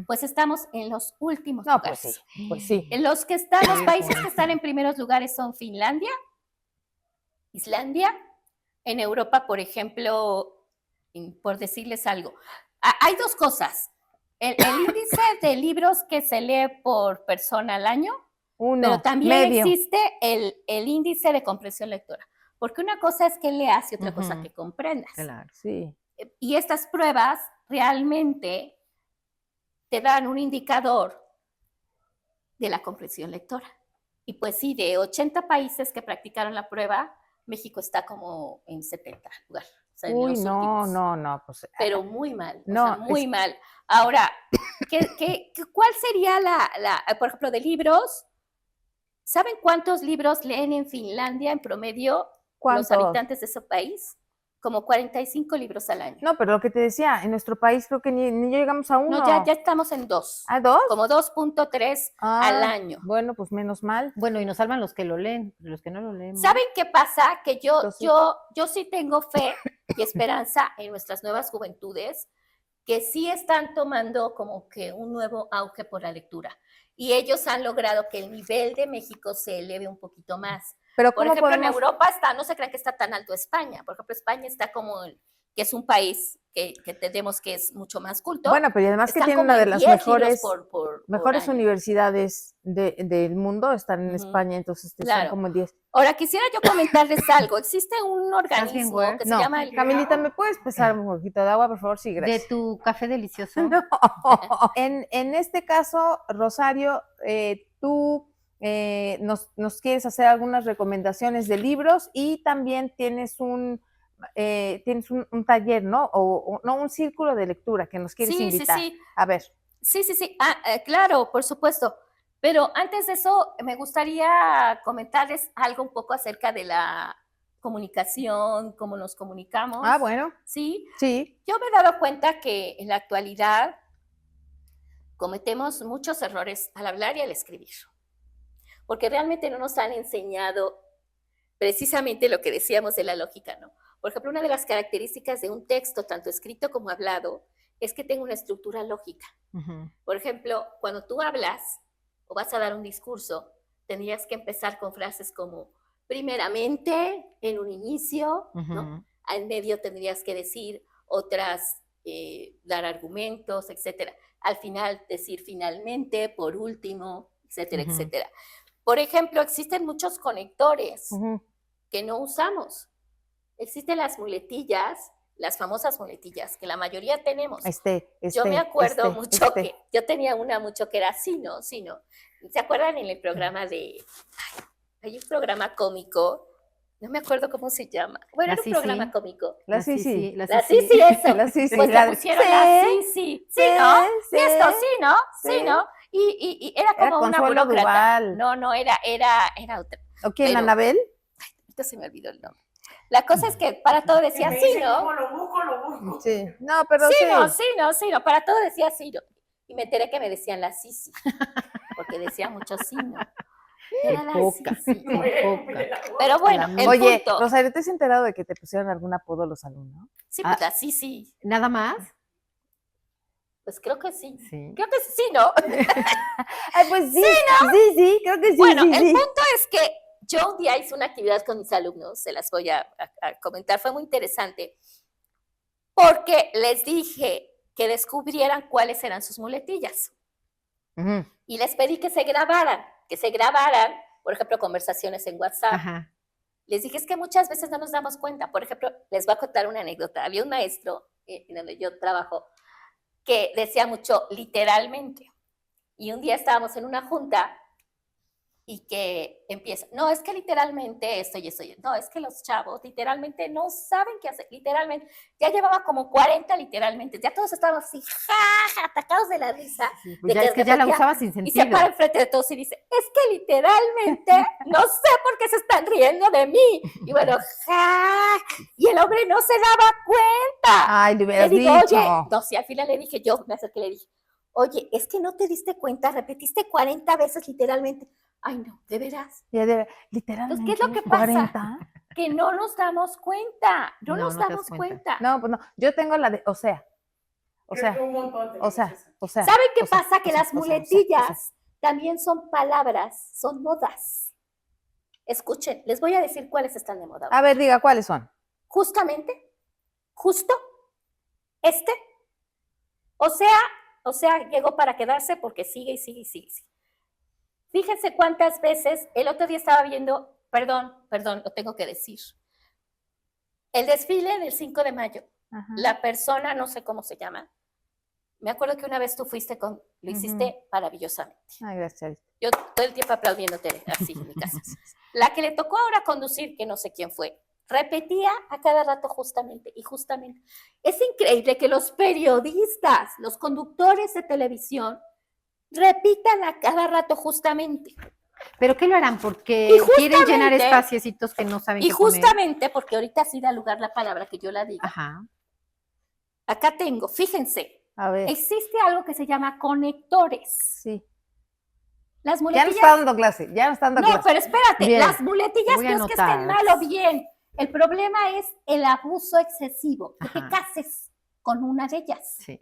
C: Pues estamos en los últimos
A: No,
C: lugares.
A: pues sí.
C: Los países que están en primeros lugares son Finlandia, Islandia, en Europa, por ejemplo, por decirles algo. Hay dos cosas. El índice de libros que se lee por persona al año, pero también existe el índice de comprensión lectora. Porque una cosa es que leas y otra cosa que comprendas.
B: Claro.
A: Sí.
C: Y estas pruebas realmente te dan un indicador de la comprensión lectora. Y pues sí, de 80 países que practicaron la prueba, México está como en 70 lugar. O sea,
A: Uy,
C: en los
A: no,
C: últimos.
A: no, pues.
C: Pero muy mal,
A: No,
C: o sea, muy mal. Ahora, ¿cuál sería por ejemplo, de libros? ¿Saben cuántos libros leen en Finlandia en promedio los habitantes de ese país? Como 45 libros al año.
A: No, pero lo que te decía, en nuestro país creo que ni llegamos a 1.
C: No, ya estamos en 2.
A: ¿A 2?
C: Como 2.3 al año.
A: Bueno, pues menos mal.
B: Bueno, y nos salvan los que lo leen, los que no lo leen.
C: ¿Saben qué pasa? Que yo sí tengo fe y esperanza en nuestras nuevas juventudes, que sí están tomando como que un nuevo auge por la lectura. Y ellos han logrado que el nivel de México se eleve un poquito más.
A: Pero
C: por ejemplo, en Europa no se cree que está tan alto España. Por ejemplo, España está como, que es un país que entendemos que es mucho más culto.
A: Bueno, pero además que tiene una de las mejores universidades del mundo, están en España, entonces están como 10.
C: Ahora, quisiera yo comentarles algo. Existe un organismo que se llama...
A: Camilita, ¿me puedes pasar un poquito de agua, por favor? Sí, gracias.
B: ¿De tu café delicioso?
A: No. En este caso, Rosario, tú nos quieres hacer algunas recomendaciones de libros y también tienes un taller, ¿no? O no, un círculo de lectura que nos quieres invitar.
C: Sí.
A: A ver.
C: Sí. Claro, por supuesto. Pero antes de eso, me gustaría comentarles algo un poco acerca de la comunicación, cómo nos comunicamos.
A: Ah, bueno.
C: Sí.
A: Sí.
C: Yo me he dado cuenta que en la actualidad cometemos muchos errores al hablar y al escribir. Porque realmente no nos han enseñado precisamente lo que decíamos de la lógica, ¿no? Por ejemplo, una de las características de un texto, tanto escrito como hablado, es que tenga una estructura lógica. Por ejemplo, cuando tú hablas o vas a dar un discurso, tendrías que empezar con frases como, primeramente, en un inicio, ¿no? Al medio tendrías que decir otras, dar argumentos, etcétera. Al final, decir finalmente, por último, etcétera, etcétera. Por ejemplo, existen muchos conectores que no usamos. Existen las muletillas, las famosas muletillas, que la mayoría tenemos. Yo me acuerdo mucho que yo tenía una mucho que era sí, no. ¿Se acuerdan en el programa de... Hay un programa cómico, no me acuerdo cómo se llama. Bueno, era un programa cómico.
A: La Sisi.
C: La Sisi, eso.
A: La Sisi.
C: Pues le pusieron la Sisi. Sí, ¿no? Y esto, sí, ¿no? Y era como una burócrata. No, era otra.
A: ¿O quién, Anabel?
C: Ahorita se me olvidó el nombre. La cosa es que para todo decía sí, ¿no?
D: ¿Cómo lo busco?
A: Sí, no, pero
C: sí, no, para todo decía sí, ¿no? Y me enteré que me decían la Sisi, porque decía mucho sí, ¿no? Era la Sisi. Pero bueno,
A: Oye, Rosario, ¿te has enterado de que te pusieron algún apodo los alumnos?
C: Sí, pues la Sisi.
B: ¿Nada más?
C: Pues creo que sí. Creo que sí, ¿no?
A: Ay, pues sí, ¿no? Sí, creo que sí.
C: Bueno, el punto es que yo un día hice una actividad con mis alumnos, se las voy a comentar, fue muy interesante, porque les dije que descubrieran cuáles eran sus muletillas. Y les pedí que se grabaran, por ejemplo, conversaciones en WhatsApp. Les dije, es que muchas veces no nos damos cuenta. Por ejemplo, les voy a contar una anécdota. Había un maestro en donde yo trabajo que decía mucho literalmente. Y un día estábamos en una junta y que empieza, no, es que literalmente esto y eso, no, es que los chavos literalmente no saben qué hacer, literalmente, ya llevaba como 40 literalmente, ya todos estábamos así, atacados de la risa.
B: Sí, pues es que ya la usaba sin sentido.
C: Y se para enfrente de todos y dice, es que literalmente no sé por qué se están riendo de mí. Y bueno, y el hombre no se daba cuenta.
A: Ay, le hubieras
C: digo,
A: dicho.
C: oye, no, si al final le dije, yo me acerqué y le dije, Oye, es que no te diste cuenta, repetiste 40 veces literalmente. Ay, no, ¿de veras?
A: Literalmente.
C: Entonces, ¿qué es lo que pasa?
A: 40.
C: Que no nos damos cuenta, no nos
B: No te das
C: damos
B: cuenta.
C: cuenta.
A: No, pues no. Yo tengo la de, o sea.
D: Creo que un montón tenemos esa.
C: ¿Saben qué
A: o sea,
C: pasa? Que
A: o sea,
C: las
A: o sea,
C: muletillas también son palabras, son modas. Escuchen, les voy a decir cuáles están de moda.
A: A ver, diga, ¿cuáles son?
C: Justamente, justo, este, o sea, llegó para quedarse porque sigue y sigue y sigue. Fíjense cuántas veces, el otro día estaba viendo, perdón, lo tengo que decir, el desfile del 5 de mayo.
A: Ajá.
C: La persona, no sé cómo se llama, me acuerdo que una vez tú fuiste lo hiciste maravillosamente.
A: Ay, gracias, Charis.
C: Yo todo el tiempo aplaudiéndote así en mi casa. La que le tocó ahora conducir, que no sé quién fue, repetía a cada rato justamente y justamente. Es increíble que los periodistas, los conductores de televisión, repitan a cada rato justamente.
B: ¿Pero qué lo harán? Porque
C: Y
B: quieren llenar
C: justamente-
B: espaciecitos que no saben
C: Y
B: qué poner.
C: justamente, porque ahorita sí da lugar la palabra que yo la diga.
B: Ajá.
C: Acá tengo, fíjense,
A: A ver.
C: existe algo que se llama conectores.
A: Sí.
C: Las
A: Ya no
C: muletillas.
A: está dando clase, ya no está dando
C: No,
A: clase.
C: pero espérate,
A: Bien.
C: las muletillas
B: Voy a
C: no es que
B: anotar.
C: estén mal o bien. El problema es el abuso excesivo, que te
B: Ajá.
C: cases con una de ellas,
B: Sí.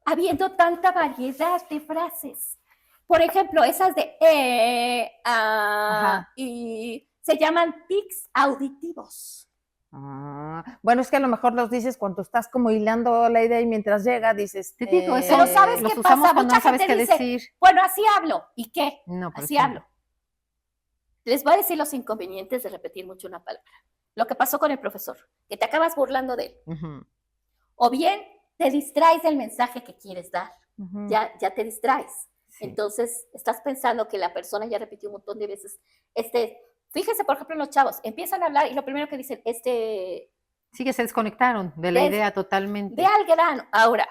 C: habiendo tanta variedad de frases. Por ejemplo, esas de
A: Ajá.
C: y se llaman tics auditivos.
A: Bueno, es que a lo mejor los dices cuando estás como hilando la idea y mientras llega dices.
B: Te digo, eso
C: Pero ¿sabes
B: los
C: qué
B: usamos
C: pasa?
B: cuando
C: Mucha
B: no sabes
C: gente
B: qué
C: dice,
B: decir.
C: Bueno, así hablo. ¿Y qué?
B: No, por
C: Así
B: ejemplo.
C: hablo. Les voy a decir los inconvenientes de repetir mucho una palabra. Lo que pasó con el profesor, que te acabas burlando de él.
B: Ujú.
C: O bien te distraes del mensaje que quieres dar.
A: Ujú.
C: Ya te distraes.
B: Sí.
C: Entonces, estás pensando que la persona ya repitió un montón de veces. Fíjense, por ejemplo, en los chavos, empiezan a hablar y lo primero que dicen,
B: Sí, que se desconectaron de la
C: Es-
B: idea totalmente.
C: de al grano. Ahora,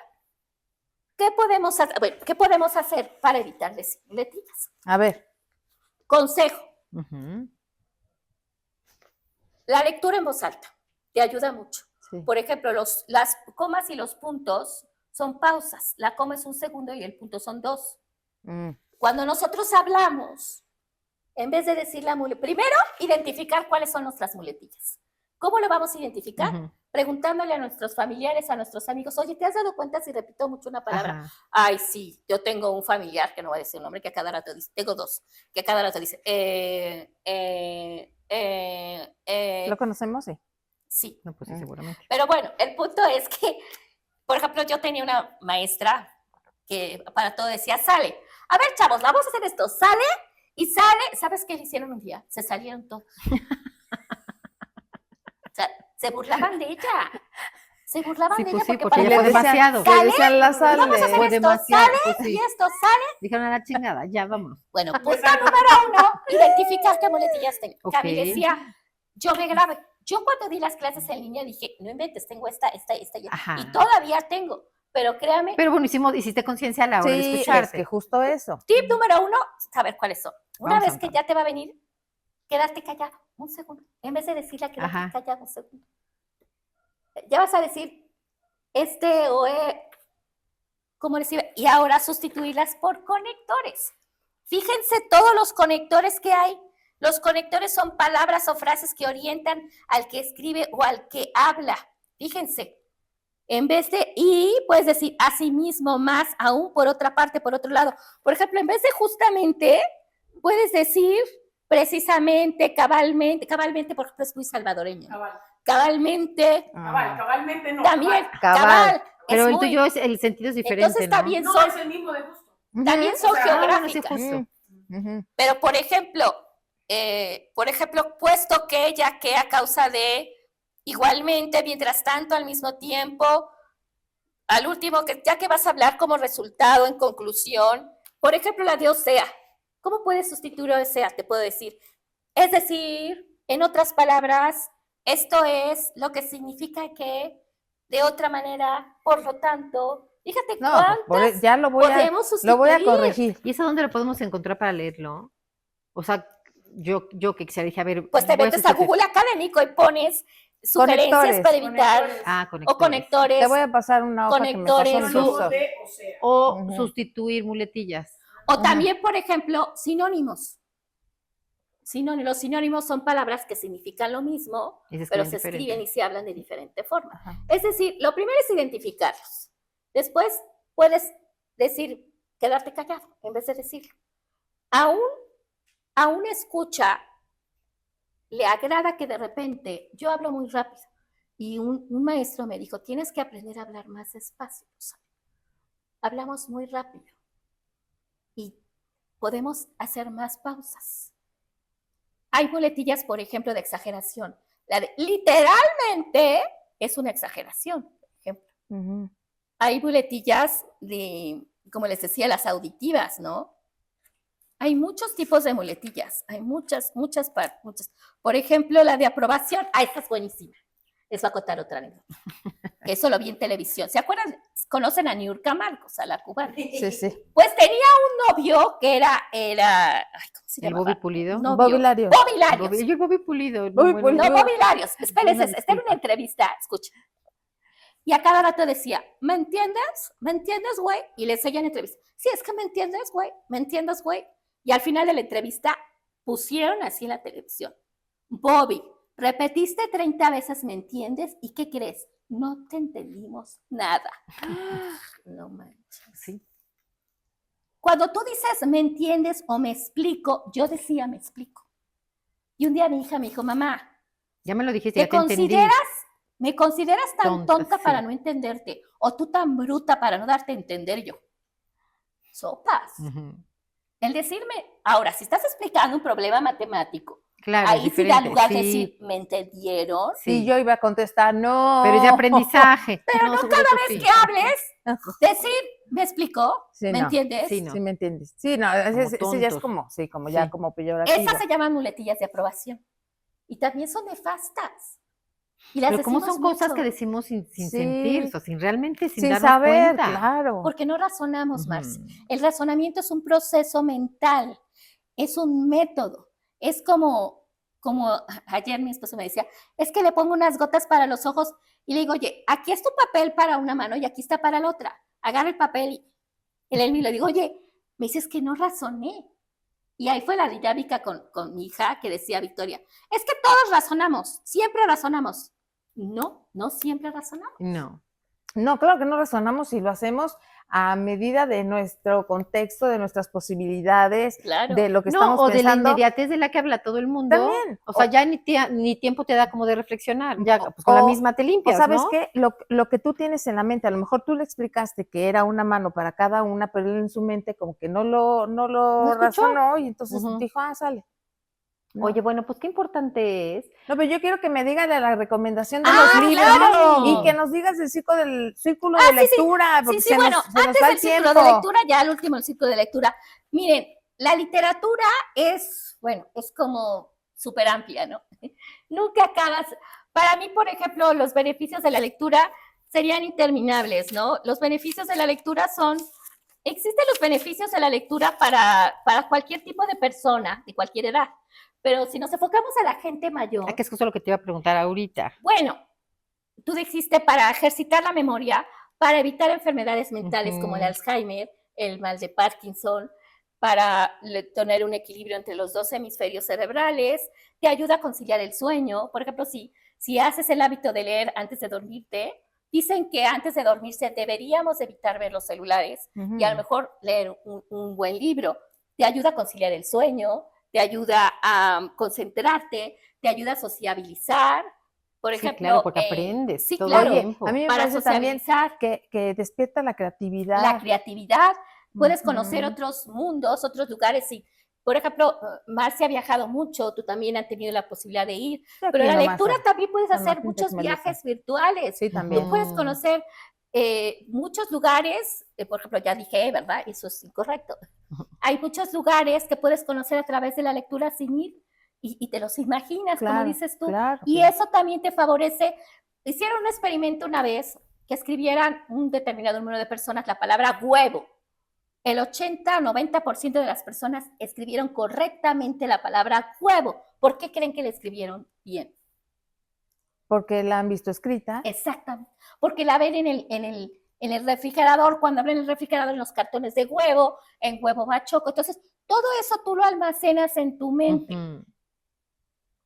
C: ¿qué podemos hacer? Bueno, ¿qué podemos hacer para evitar muletillas?
A: A ver.
C: Consejo,
B: Ujú.
C: la lectura en voz alta te ayuda mucho.
A: Sí.
C: Por ejemplo, las comas y los puntos son pausas. La coma es 1 segundo y el punto son 2.
A: Mm.
C: Cuando nosotros hablamos, en vez de decir la muletilla, primero identificar cuáles son nuestras muletillas. ¿Cómo lo vamos a identificar?
B: Ujú.
C: Preguntándole a nuestros familiares, a nuestros amigos, oye, ¿te has dado cuenta si repito mucho una palabra?
B: Ajá.
C: Ay, sí, yo tengo un familiar, que no voy a decir el nombre, que a cada rato dice, tengo 2, que a cada rato dice,
A: ¿Lo conocemos? Sí.
C: sí.
B: No, pues sí,
A: Mm.
B: seguramente.
C: Pero bueno, el punto es que, por ejemplo, yo tenía una maestra que para todo decía, sale. A ver, chavos, vamos a hacer esto. Sale y sale. ¿Sabes qué le hicieron un día? Se salieron todos. O sea, se burlaban de ella. Se burlaban
B: Sí,
C: de
B: pues
C: ella
B: sí,
C: porque
B: porque
C: para
B: ya
A: le
B: fue
C: ellos
A: decían-
B: demasiado.
C: ¿sale?
A: Le decían la sal
C: Vamos a hacer
B: Fue
C: esto,
B: demasiado,
C: sale
B: pues sí.
C: y esto sale.
B: Dijeron a la chingada, ya vámonos.
C: Bueno, punto número 1, identificar qué muletillas tengo.
B: Ok.
C: Cami decía, yo me grabé. Yo cuando di las clases en línea dije, no inventes, tengo esta y
B: Ajá.
C: y todavía tengo. Pero créame,
B: Pero bueno, hiciste conciencia a la hora de
A: Sí, es
B: escucharte.
A: que justo eso.
C: tip número 1, saber cuáles son. Una
B: Vamos a
C: vez que
B: anotar.
C: ya te va a venir, quedarte callado 1 segundo. En vez de decirle quedarte
B: Ajá.
C: callado 1 segundo. Ya vas a decir ¿cómo decir? Y ahora sustituirlas por conectores. Fíjense todos los conectores que hay. Los conectores son palabras o frases que orientan al que escribe o al que habla. Fíjense. En vez de y, puedes decir asimismo, más, aún, por otra parte, por otro lado. Por ejemplo, en vez de justamente, puedes decir precisamente, cabalmente, por ejemplo, es muy salvadoreño. Cabalmente,
D: Cabalmente no.
C: también,
A: Cabal.
C: cabal.
B: Pero
C: es
B: el
C: muy-
B: tuyo el sentido es diferente,
C: Entonces está
B: ¿no?
C: bien,
D: No,
C: son,
D: es el mismo de gusto.
C: también son
D: O sea,
C: geográficas.
B: justo.
A: Ujú.
C: Pero, por ejemplo, puesto que, ya que, a causa de, igualmente, mientras tanto, al mismo tiempo, al último, ya que vas a hablar como resultado, en conclusión, por ejemplo, la de o sea. ¿Cómo puedes sustituir o sea? Te puedo decir. Es decir, en otras palabras, esto es lo que significa que, de otra manera, por lo tanto, fíjate
A: No,
C: cuántas
A: ya lo voy
C: podemos sustituir.
A: lo voy a corregir.
B: ¿Y eso dónde lo podemos encontrar para leerlo? O sea, yo que quisiera, dije, a ver.
C: Pues te
B: voy
C: metes a
B: sustituir.
C: Google Académico y pones sugerencias para evitar,
D: Conectores.
C: o conectores.
A: Te voy a pasar una hoja que me pasó el
C: Conectores,
A: profesor.
B: O sustituir muletillas.
C: O también, por ejemplo, sinónimos. Los sinónimos son palabras que significan lo mismo, pero se escriben y se hablan de diferente forma.
A: Ajá.
C: Es decir, lo primero es identificarlos. Después puedes decir, quedarte callado en vez de decirlo. A un escucha le agrada que de repente yo hablo muy rápido y un maestro me dijo, tienes que aprender a hablar más despacio. Hablamos muy rápido y podemos hacer más pausas. Hay muletillas, por ejemplo, de exageración. La de literalmente es una exageración, por ejemplo. Hay muletillas de, como les decía, las auditivas, ¿no? Hay muchos tipos de muletillas, hay muchas. Por ejemplo, la de aprobación, esta es buenísima. Les voy a contar otra anécdota. Eso lo vi en televisión. ¿Se acuerdan? ¿Conocen a Niurka Marcos, a la cubana?
A: Sí.
C: Pues tenía un novio que era ¿cómo se llama?
B: ¿El Bobby Pulido?
A: Bobby Larios.
C: Bobby Larios.
B: Yo el Bobby Pulido.
A: Bobby Pulido.
C: No, Bobby Larios. Espérense, está en una entrevista, escuchen. Y a cada rato decía, ¿me entiendes? ¿Me entiendes, güey? Y le seguían entrevistas. Sí, es que me entiendes, güey. ¿Me entiendes, güey? Y al final de la entrevista pusieron así en la televisión. Bobby, repetiste 30 veces, ¿me entiendes? ¿Y qué crees? No te entendimos nada. No manches.
B: Sí.
C: Cuando tú dices, ¿me entiendes o me explico? Yo decía, me explico. Y un día mi hija me dijo, mamá,
B: ya me lo dijiste, ya te entendí.
C: ¿Me consideras tan tonta
B: sí,
C: para no entenderte? ¿O tú tan bruta para no darte a entender yo? Sopas. El decirme, ahora, si estás explicando un problema matemático,
B: claro,
C: ahí sí da lugar a decir, ¿me entendieron?
A: Sí, yo iba a contestar, no.
B: Pero es de aprendizaje.
C: Pero no cada vez que hables, decir, ¿me explicó?
A: Sí,
C: ¿Me
A: no.
C: entiendes?
B: Sí, no.
A: Sí, me entiendes. Sí, no, ese ya es como, sí, como ya como peyorativo.
C: Esas se llaman muletillas de aprobación. Y también son nefastas. Y las
B: pero ¿cómo son
C: mucho,
B: cosas que decimos sin
A: Sí.
B: sentir, o sea, sin realmente, sin darnos
A: saber,
B: cuenta?
A: claro.
C: Porque no razonamos, Marci. El razonamiento es un proceso mental, es un método. Es como ayer mi esposo me decía, es que le pongo unas gotas para los ojos y le digo, oye, aquí es tu papel para una mano y aquí está para la otra. Agarra el papel y él me le digo, oye, me dices que no razoné. Y ahí fue la dinámica con mi hija que decía Victoria, es que todos razonamos, siempre razonamos. No siempre razonamos.
A: No, claro que no razonamos y lo hacemos a medida de nuestro contexto, de nuestras posibilidades,
C: claro.
A: de lo que estamos
B: pensando.
A: De la
B: inmediatez de la que habla todo el mundo.
A: También.
B: O sea, ya ni tiempo te da como de reflexionar. Ya pues, con la misma te limpias,
A: o ¿sabes
B: ¿no?
A: qué? Lo que tú tienes en la mente, a lo mejor tú le explicaste que era una mano para cada una, pero él en su mente como que no lo razonó y entonces dijo, sale.
B: No. Oye, bueno, pues qué importante es.
A: No, pero yo quiero que me digas de la recomendación de los libros, claro. Y que nos digas del círculo de lectura.
C: Sí, bueno, antes del círculo de lectura, ya al último el círculo de lectura. Miren, la literatura es como súper amplia, ¿no? Nunca acabas. Para mí, por ejemplo, los beneficios de la lectura serían interminables, ¿no? Los beneficios de la lectura existen los beneficios de la lectura para cualquier tipo de persona, de cualquier edad. Pero si nos enfocamos a la gente mayor...
B: ¿Qué es justo lo que te iba a preguntar ahorita?
C: Bueno, tú dijiste para ejercitar la memoria, para evitar enfermedades mentales como el Alzheimer, el mal de Parkinson, para tener un equilibrio entre los dos hemisferios cerebrales, te ayuda a conciliar el sueño. Por ejemplo, si haces el hábito de leer antes de dormirte, dicen que antes de dormirse deberíamos evitar ver los celulares y a lo mejor leer un buen libro. Te ayuda a conciliar el sueño, te ayuda a concentrarte, te ayuda a sociabilizar. Por ejemplo,
B: claro, porque aprendes todo
C: claro,
B: el tiempo.
A: A mí me
C: para
A: parece también que despierta la creatividad.
C: La creatividad, puedes conocer otros mundos, otros lugares. Y, por ejemplo, Marcia ha viajado mucho, tú también has tenido la posibilidad de ir, pero la lectura también puedes hacer muchos viajes virtuales.
A: Sí, también.
C: Tú puedes conocer muchos lugares, por ejemplo, ya dije, ¿verdad? Eso es incorrecto. Hay muchos lugares que puedes conocer a través de la lectura sin ir y te los imaginas, como dices tú. Y eso también te favorece. Hicieron un experimento una vez que escribieran un determinado número de personas la palabra huevo. El 80 o 90% de las personas escribieron correctamente la palabra huevo. ¿Por qué creen que la escribieron bien?
A: Porque la han visto escrita.
C: Exactamente. Porque la ven en el refrigerador, cuando abren el refrigerador, en los cartones de huevo, en huevo bachoco. Entonces, todo eso tú lo almacenas en tu mente.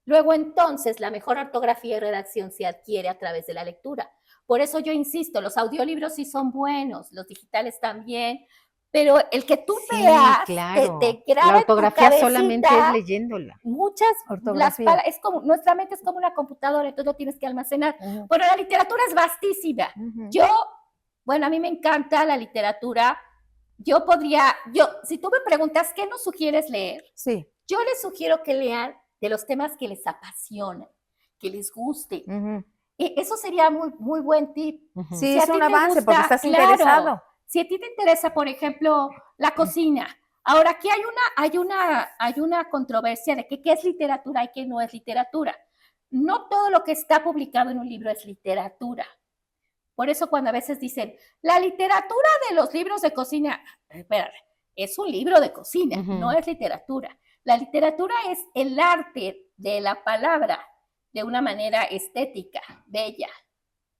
C: Luego, entonces, la mejor ortografía y redacción se adquiere a través de la lectura. Por eso yo insisto, los audiolibros sí son buenos, los digitales también, pero el que tú veas,
B: claro.
C: te graba
B: la ortografía
C: en tu
B: solamente es leyéndola.
C: Muchas ortografías. Es como, nuestra mente es como una computadora, entonces lo tienes que almacenar. Pero la literatura es vastísima. Bueno, a mí me encanta la literatura. Si tú me preguntas, ¿qué nos sugieres leer?
A: Sí.
C: Yo les sugiero que lean de los temas que les apasionan, que les guste. Eso sería muy, muy buen tip.
A: Sí, es un avance porque estás interesado.
C: Si a ti te interesa, por ejemplo, la cocina. Ahora, aquí hay una controversia de que qué es literatura y qué no es literatura. No todo lo que está publicado en un libro es literatura. Por eso cuando a veces dicen, la literatura de los libros de cocina, espérate, es un libro de cocina, no es literatura. La literatura es el arte de la palabra de una manera estética, bella,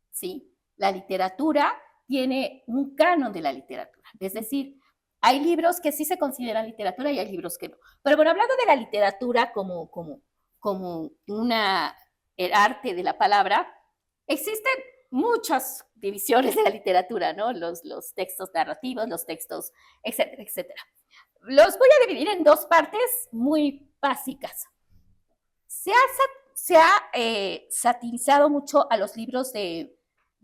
C: ¿sí? La literatura tiene un canon de la literatura, es decir, hay libros que sí se consideran literatura y hay libros que no. Pero bueno, hablando de la literatura como el arte de la palabra, existen muchas divisiones de la literatura, ¿no? Los textos narrativos, los textos, etcétera, etcétera. Los voy a dividir en dos partes muy básicas. Se ha satirizado mucho a los libros de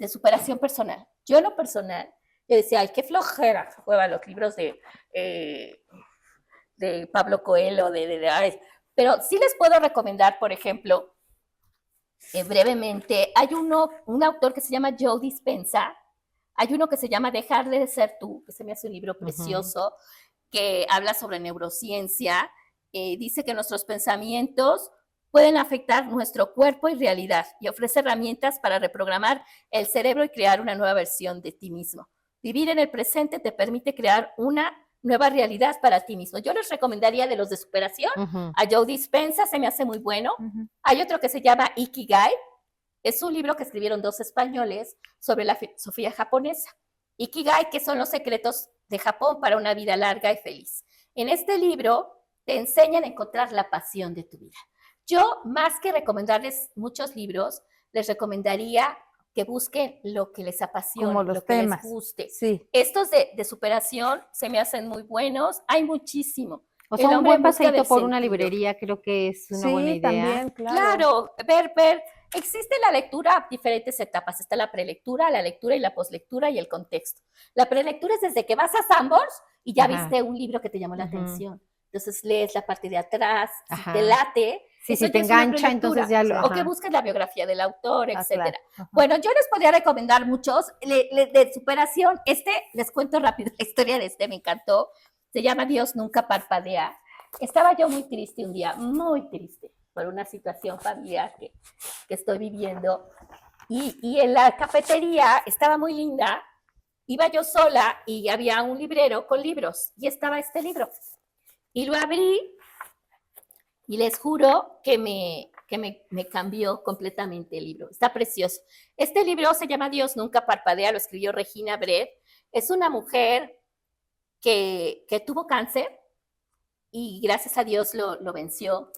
C: superación personal. Yo en lo personal, yo decía, ay, qué flojera juegan los libros de Pablo Coelho, pero sí les puedo recomendar, por ejemplo, brevemente, hay un autor que se llama Joe Dispenza, hay uno que se llama Dejar de ser tú, que se me hace un libro precioso, que habla sobre neurociencia, dice que nuestros pensamientos pueden afectar nuestro cuerpo y realidad y ofrece herramientas para reprogramar el cerebro y crear una nueva versión de ti mismo. Vivir en el presente te permite crear una nueva realidad para ti mismo. Yo les recomendaría de los de superación, a Joe Dispenza, se me hace muy bueno. Hay otro que se llama Ikigai, es un libro que escribieron dos españoles sobre la filosofía japonesa. Ikigai, que son los secretos de Japón para una vida larga y feliz. En este libro te enseñan a encontrar la pasión de tu vida. Yo, más que recomendarles muchos libros, les recomendaría que busquen lo que les apasione, lo que les guste.
A: Sí.
C: Estos de superación se me hacen muy buenos, hay muchísimo.
B: O sea, un buen paseíto por una librería creo que es una buena idea.
A: También, claro.
C: Ver. Existe la lectura a diferentes etapas. Está la prelectura, la lectura y la poslectura y el contexto. La prelectura es desde que vas a Sanborns y ya viste un libro que te llamó la atención. Entonces lees la parte de atrás, si te late.
B: Si te engancha, entonces ya lo...
C: O que busques la biografía del autor, etcétera. Claro. Bueno, yo les podría recomendar muchos de superación. Les cuento rápido la historia de me encantó. Se llama Dios nunca parpadea. Estaba yo muy triste un día, muy triste, por una situación familiar que estoy viviendo. Y en la cafetería estaba muy linda. Iba yo sola y había un librero con libros. Y estaba este libro. Y lo abrí y les juro que me cambió completamente el libro. Está precioso. Este libro se llama Dios nunca parpadea, lo escribió Regina Brett. Es una mujer que tuvo cáncer y gracias a Dios lo venció.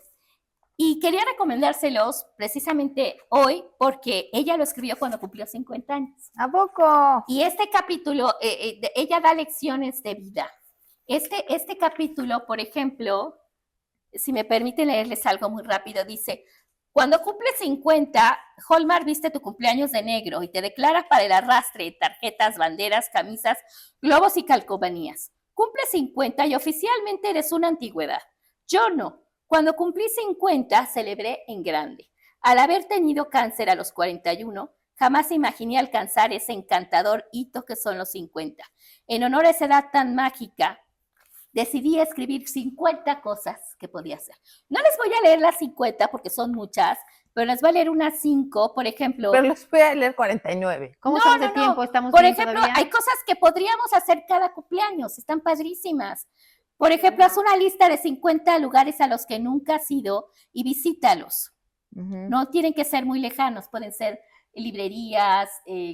C: Y quería recomendárselos precisamente hoy porque ella lo escribió cuando cumplió 50 años.
A: ¿A poco?
C: Y este capítulo, ella da lecciones de vida. Este capítulo, por ejemplo, si me permiten leerles algo muy rápido, dice, cuando cumples 50, Hallmark viste tu cumpleaños de negro y te declara para el arrastre de tarjetas, banderas, camisas, globos y calcomanías. Cumples 50 y oficialmente eres una antigüedad. Yo no. Cuando cumplí 50, celebré en grande. Al haber tenido cáncer a los 41, jamás imaginé alcanzar ese encantador hito que son los 50. En honor a esa edad tan mágica, decidí escribir 50 cosas que podía hacer. No les voy a leer las 50 porque son muchas, pero les voy a leer unas 5, por ejemplo.
A: Pero les voy a leer 49.
B: ¿Cómo estamos de tiempo? ¿Estamos
C: por
B: bien
C: ejemplo,
B: todavía?
C: hay cosas que podríamos hacer cada cumpleaños, están padrísimas. Por ejemplo, haz una lista de 50 lugares a los que nunca has ido y visítalos. No tienen que ser muy lejanos, pueden ser librerías,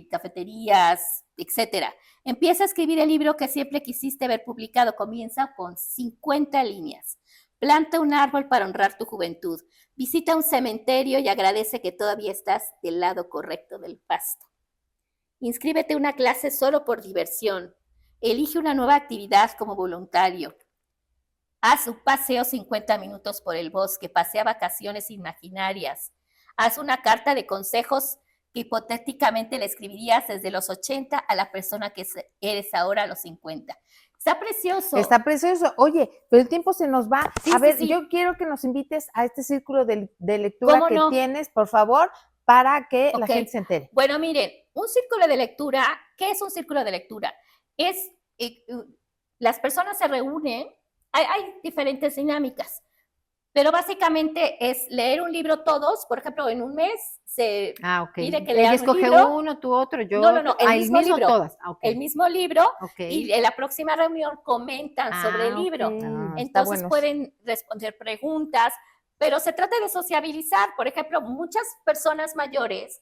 C: cafeterías, etcétera. Empieza a escribir el libro que siempre quisiste ver publicado. Comienza con 50 líneas. Planta un árbol para honrar tu juventud. Visita un cementerio y agradece que todavía estás del lado correcto del pasto. Inscríbete a una clase solo por diversión. Elige una nueva actividad como voluntario. Haz un paseo 50 minutos por el bosque. Pasea vacaciones imaginarias. Haz una carta de consejos que hipotéticamente le escribirías desde los 80 a la persona que eres ahora a los 50. Está precioso.
A: Está precioso. Oye, pero el tiempo se nos va.
C: Sí,
A: a ver,
C: sí.
A: yo quiero que nos invites a este círculo de lectura que
C: no?
A: tienes, por favor, para que la gente se entere.
C: Bueno, miren, un círculo de lectura, ¿qué es un círculo de lectura? Es, las personas se reúnen, hay diferentes dinámicas, pero básicamente es leer un libro todos, por ejemplo, en un mes se pide que lean un libro.
B: Ella escoge uno, tú otro, yo
C: No, el mismo libro.
B: Todas.
C: El mismo libro, y en la próxima reunión comentan sobre el libro. Entonces pueden responder preguntas, pero se trata de sociabilizar. Por ejemplo, muchas personas mayores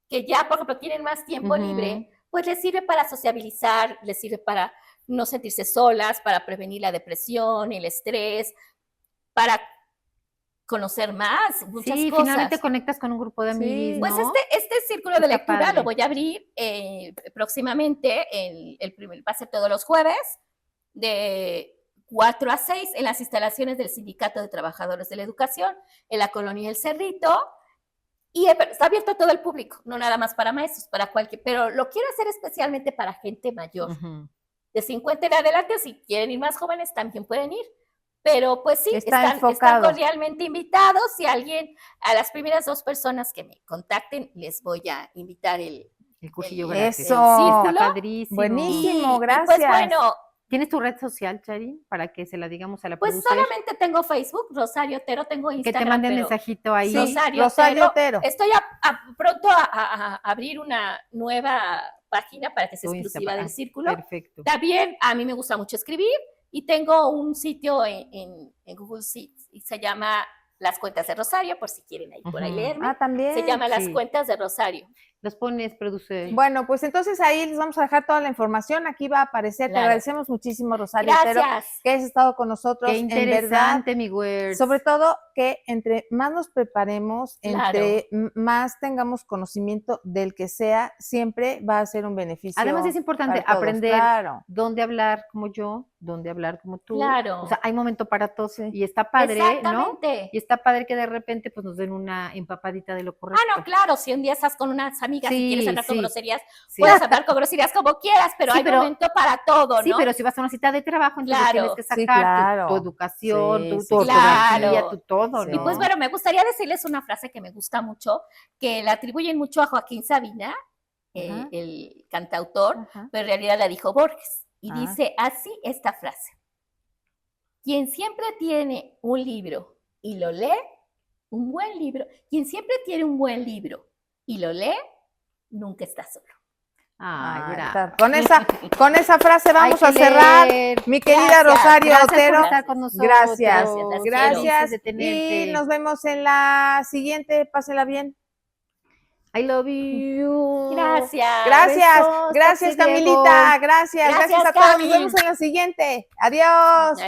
C: que ya, por ejemplo, tienen más tiempo libre, pues les sirve para sociabilizar, les sirve para no sentirse solas, para prevenir la depresión, el estrés, para conocer más, muchas cosas.
B: Finalmente conectas con un grupo de amigos,
C: ¿no? Pues este círculo de lectura lo voy a abrir próximamente, va a ser todos los jueves, de 4 a 6 en las instalaciones del Sindicato de Trabajadores de la Educación, en la Colonia El Cerrito, y está abierto a todo el público, no nada más para maestros, para cualquier, pero lo quiero hacer especialmente para gente mayor, de 50 en adelante. Si quieren ir más jóvenes también pueden ir, pero pues sí, están cordialmente invitados. Si alguien, a las primeras 2 personas que me contacten, les voy a invitar el
B: cursillo gratis.
A: Eso,
B: está padrísimo.
A: Buenísimo, gracias.
C: Pues bueno,
B: ¿tienes tu red social, Charín, para que se la digamos a la
C: Pues solamente tengo Facebook, Rosario Otero, tengo Instagram.
B: Que te manden mensajito ahí.
C: Rosario Otero. Estoy pronto a abrir una nueva página para que sea exclusiva del círculo.
B: Perfecto.
C: También a mí me gusta mucho escribir y tengo un sitio en Google Sheets y se llama Las Cuentas de Rosario, por si quieren ahí por ahí leerme.
A: También.
C: Se llama Las Cuentas de Rosario.
B: Los pones, produce.
A: Bueno, pues entonces ahí les vamos a dejar toda la información. Aquí va a aparecer. Te agradecemos muchísimo, Rosario Otero, que has estado con nosotros.
B: Qué interesante, mi güey.
A: Sobre todo que entre más nos preparemos, entre más tengamos conocimiento del que sea, siempre va a ser un beneficio.
B: Además es importante aprender dónde hablar como yo, dónde hablar como tú.
C: Claro.
B: O sea, hay momento para todos y está padre, ¿no? Y está padre que de repente pues nos den una empapadita de lo correcto.
C: No, claro, si un día estás con unas amigas y quieres hablar con groserías, puedes hablar con groserías como quieras, pero hay momento para todo, ¿no?
B: Sí, pero si vas a una cita de trabajo, entonces tienes que sacar tu educación, tu ortografía, tu todo, ¿no?
C: Y pues bueno, me gustaría decirles una frase que me gusta mucho, que la atribuyen mucho a Joaquín Sabina, el cantautor, pero en realidad la dijo Borges. Y dice así esta frase: quien siempre tiene un libro y lo lee, un buen libro, quien siempre tiene un buen libro y lo lee, nunca está solo.
A: Con esa frase vamos a cerrar, mi querida Rosario Otero. Gracias. Y nos vemos en la siguiente. Pásela bien.
B: I love you.
C: Gracias,
A: Camilita. Gracias a todos. Nos vemos en la siguiente. Adiós.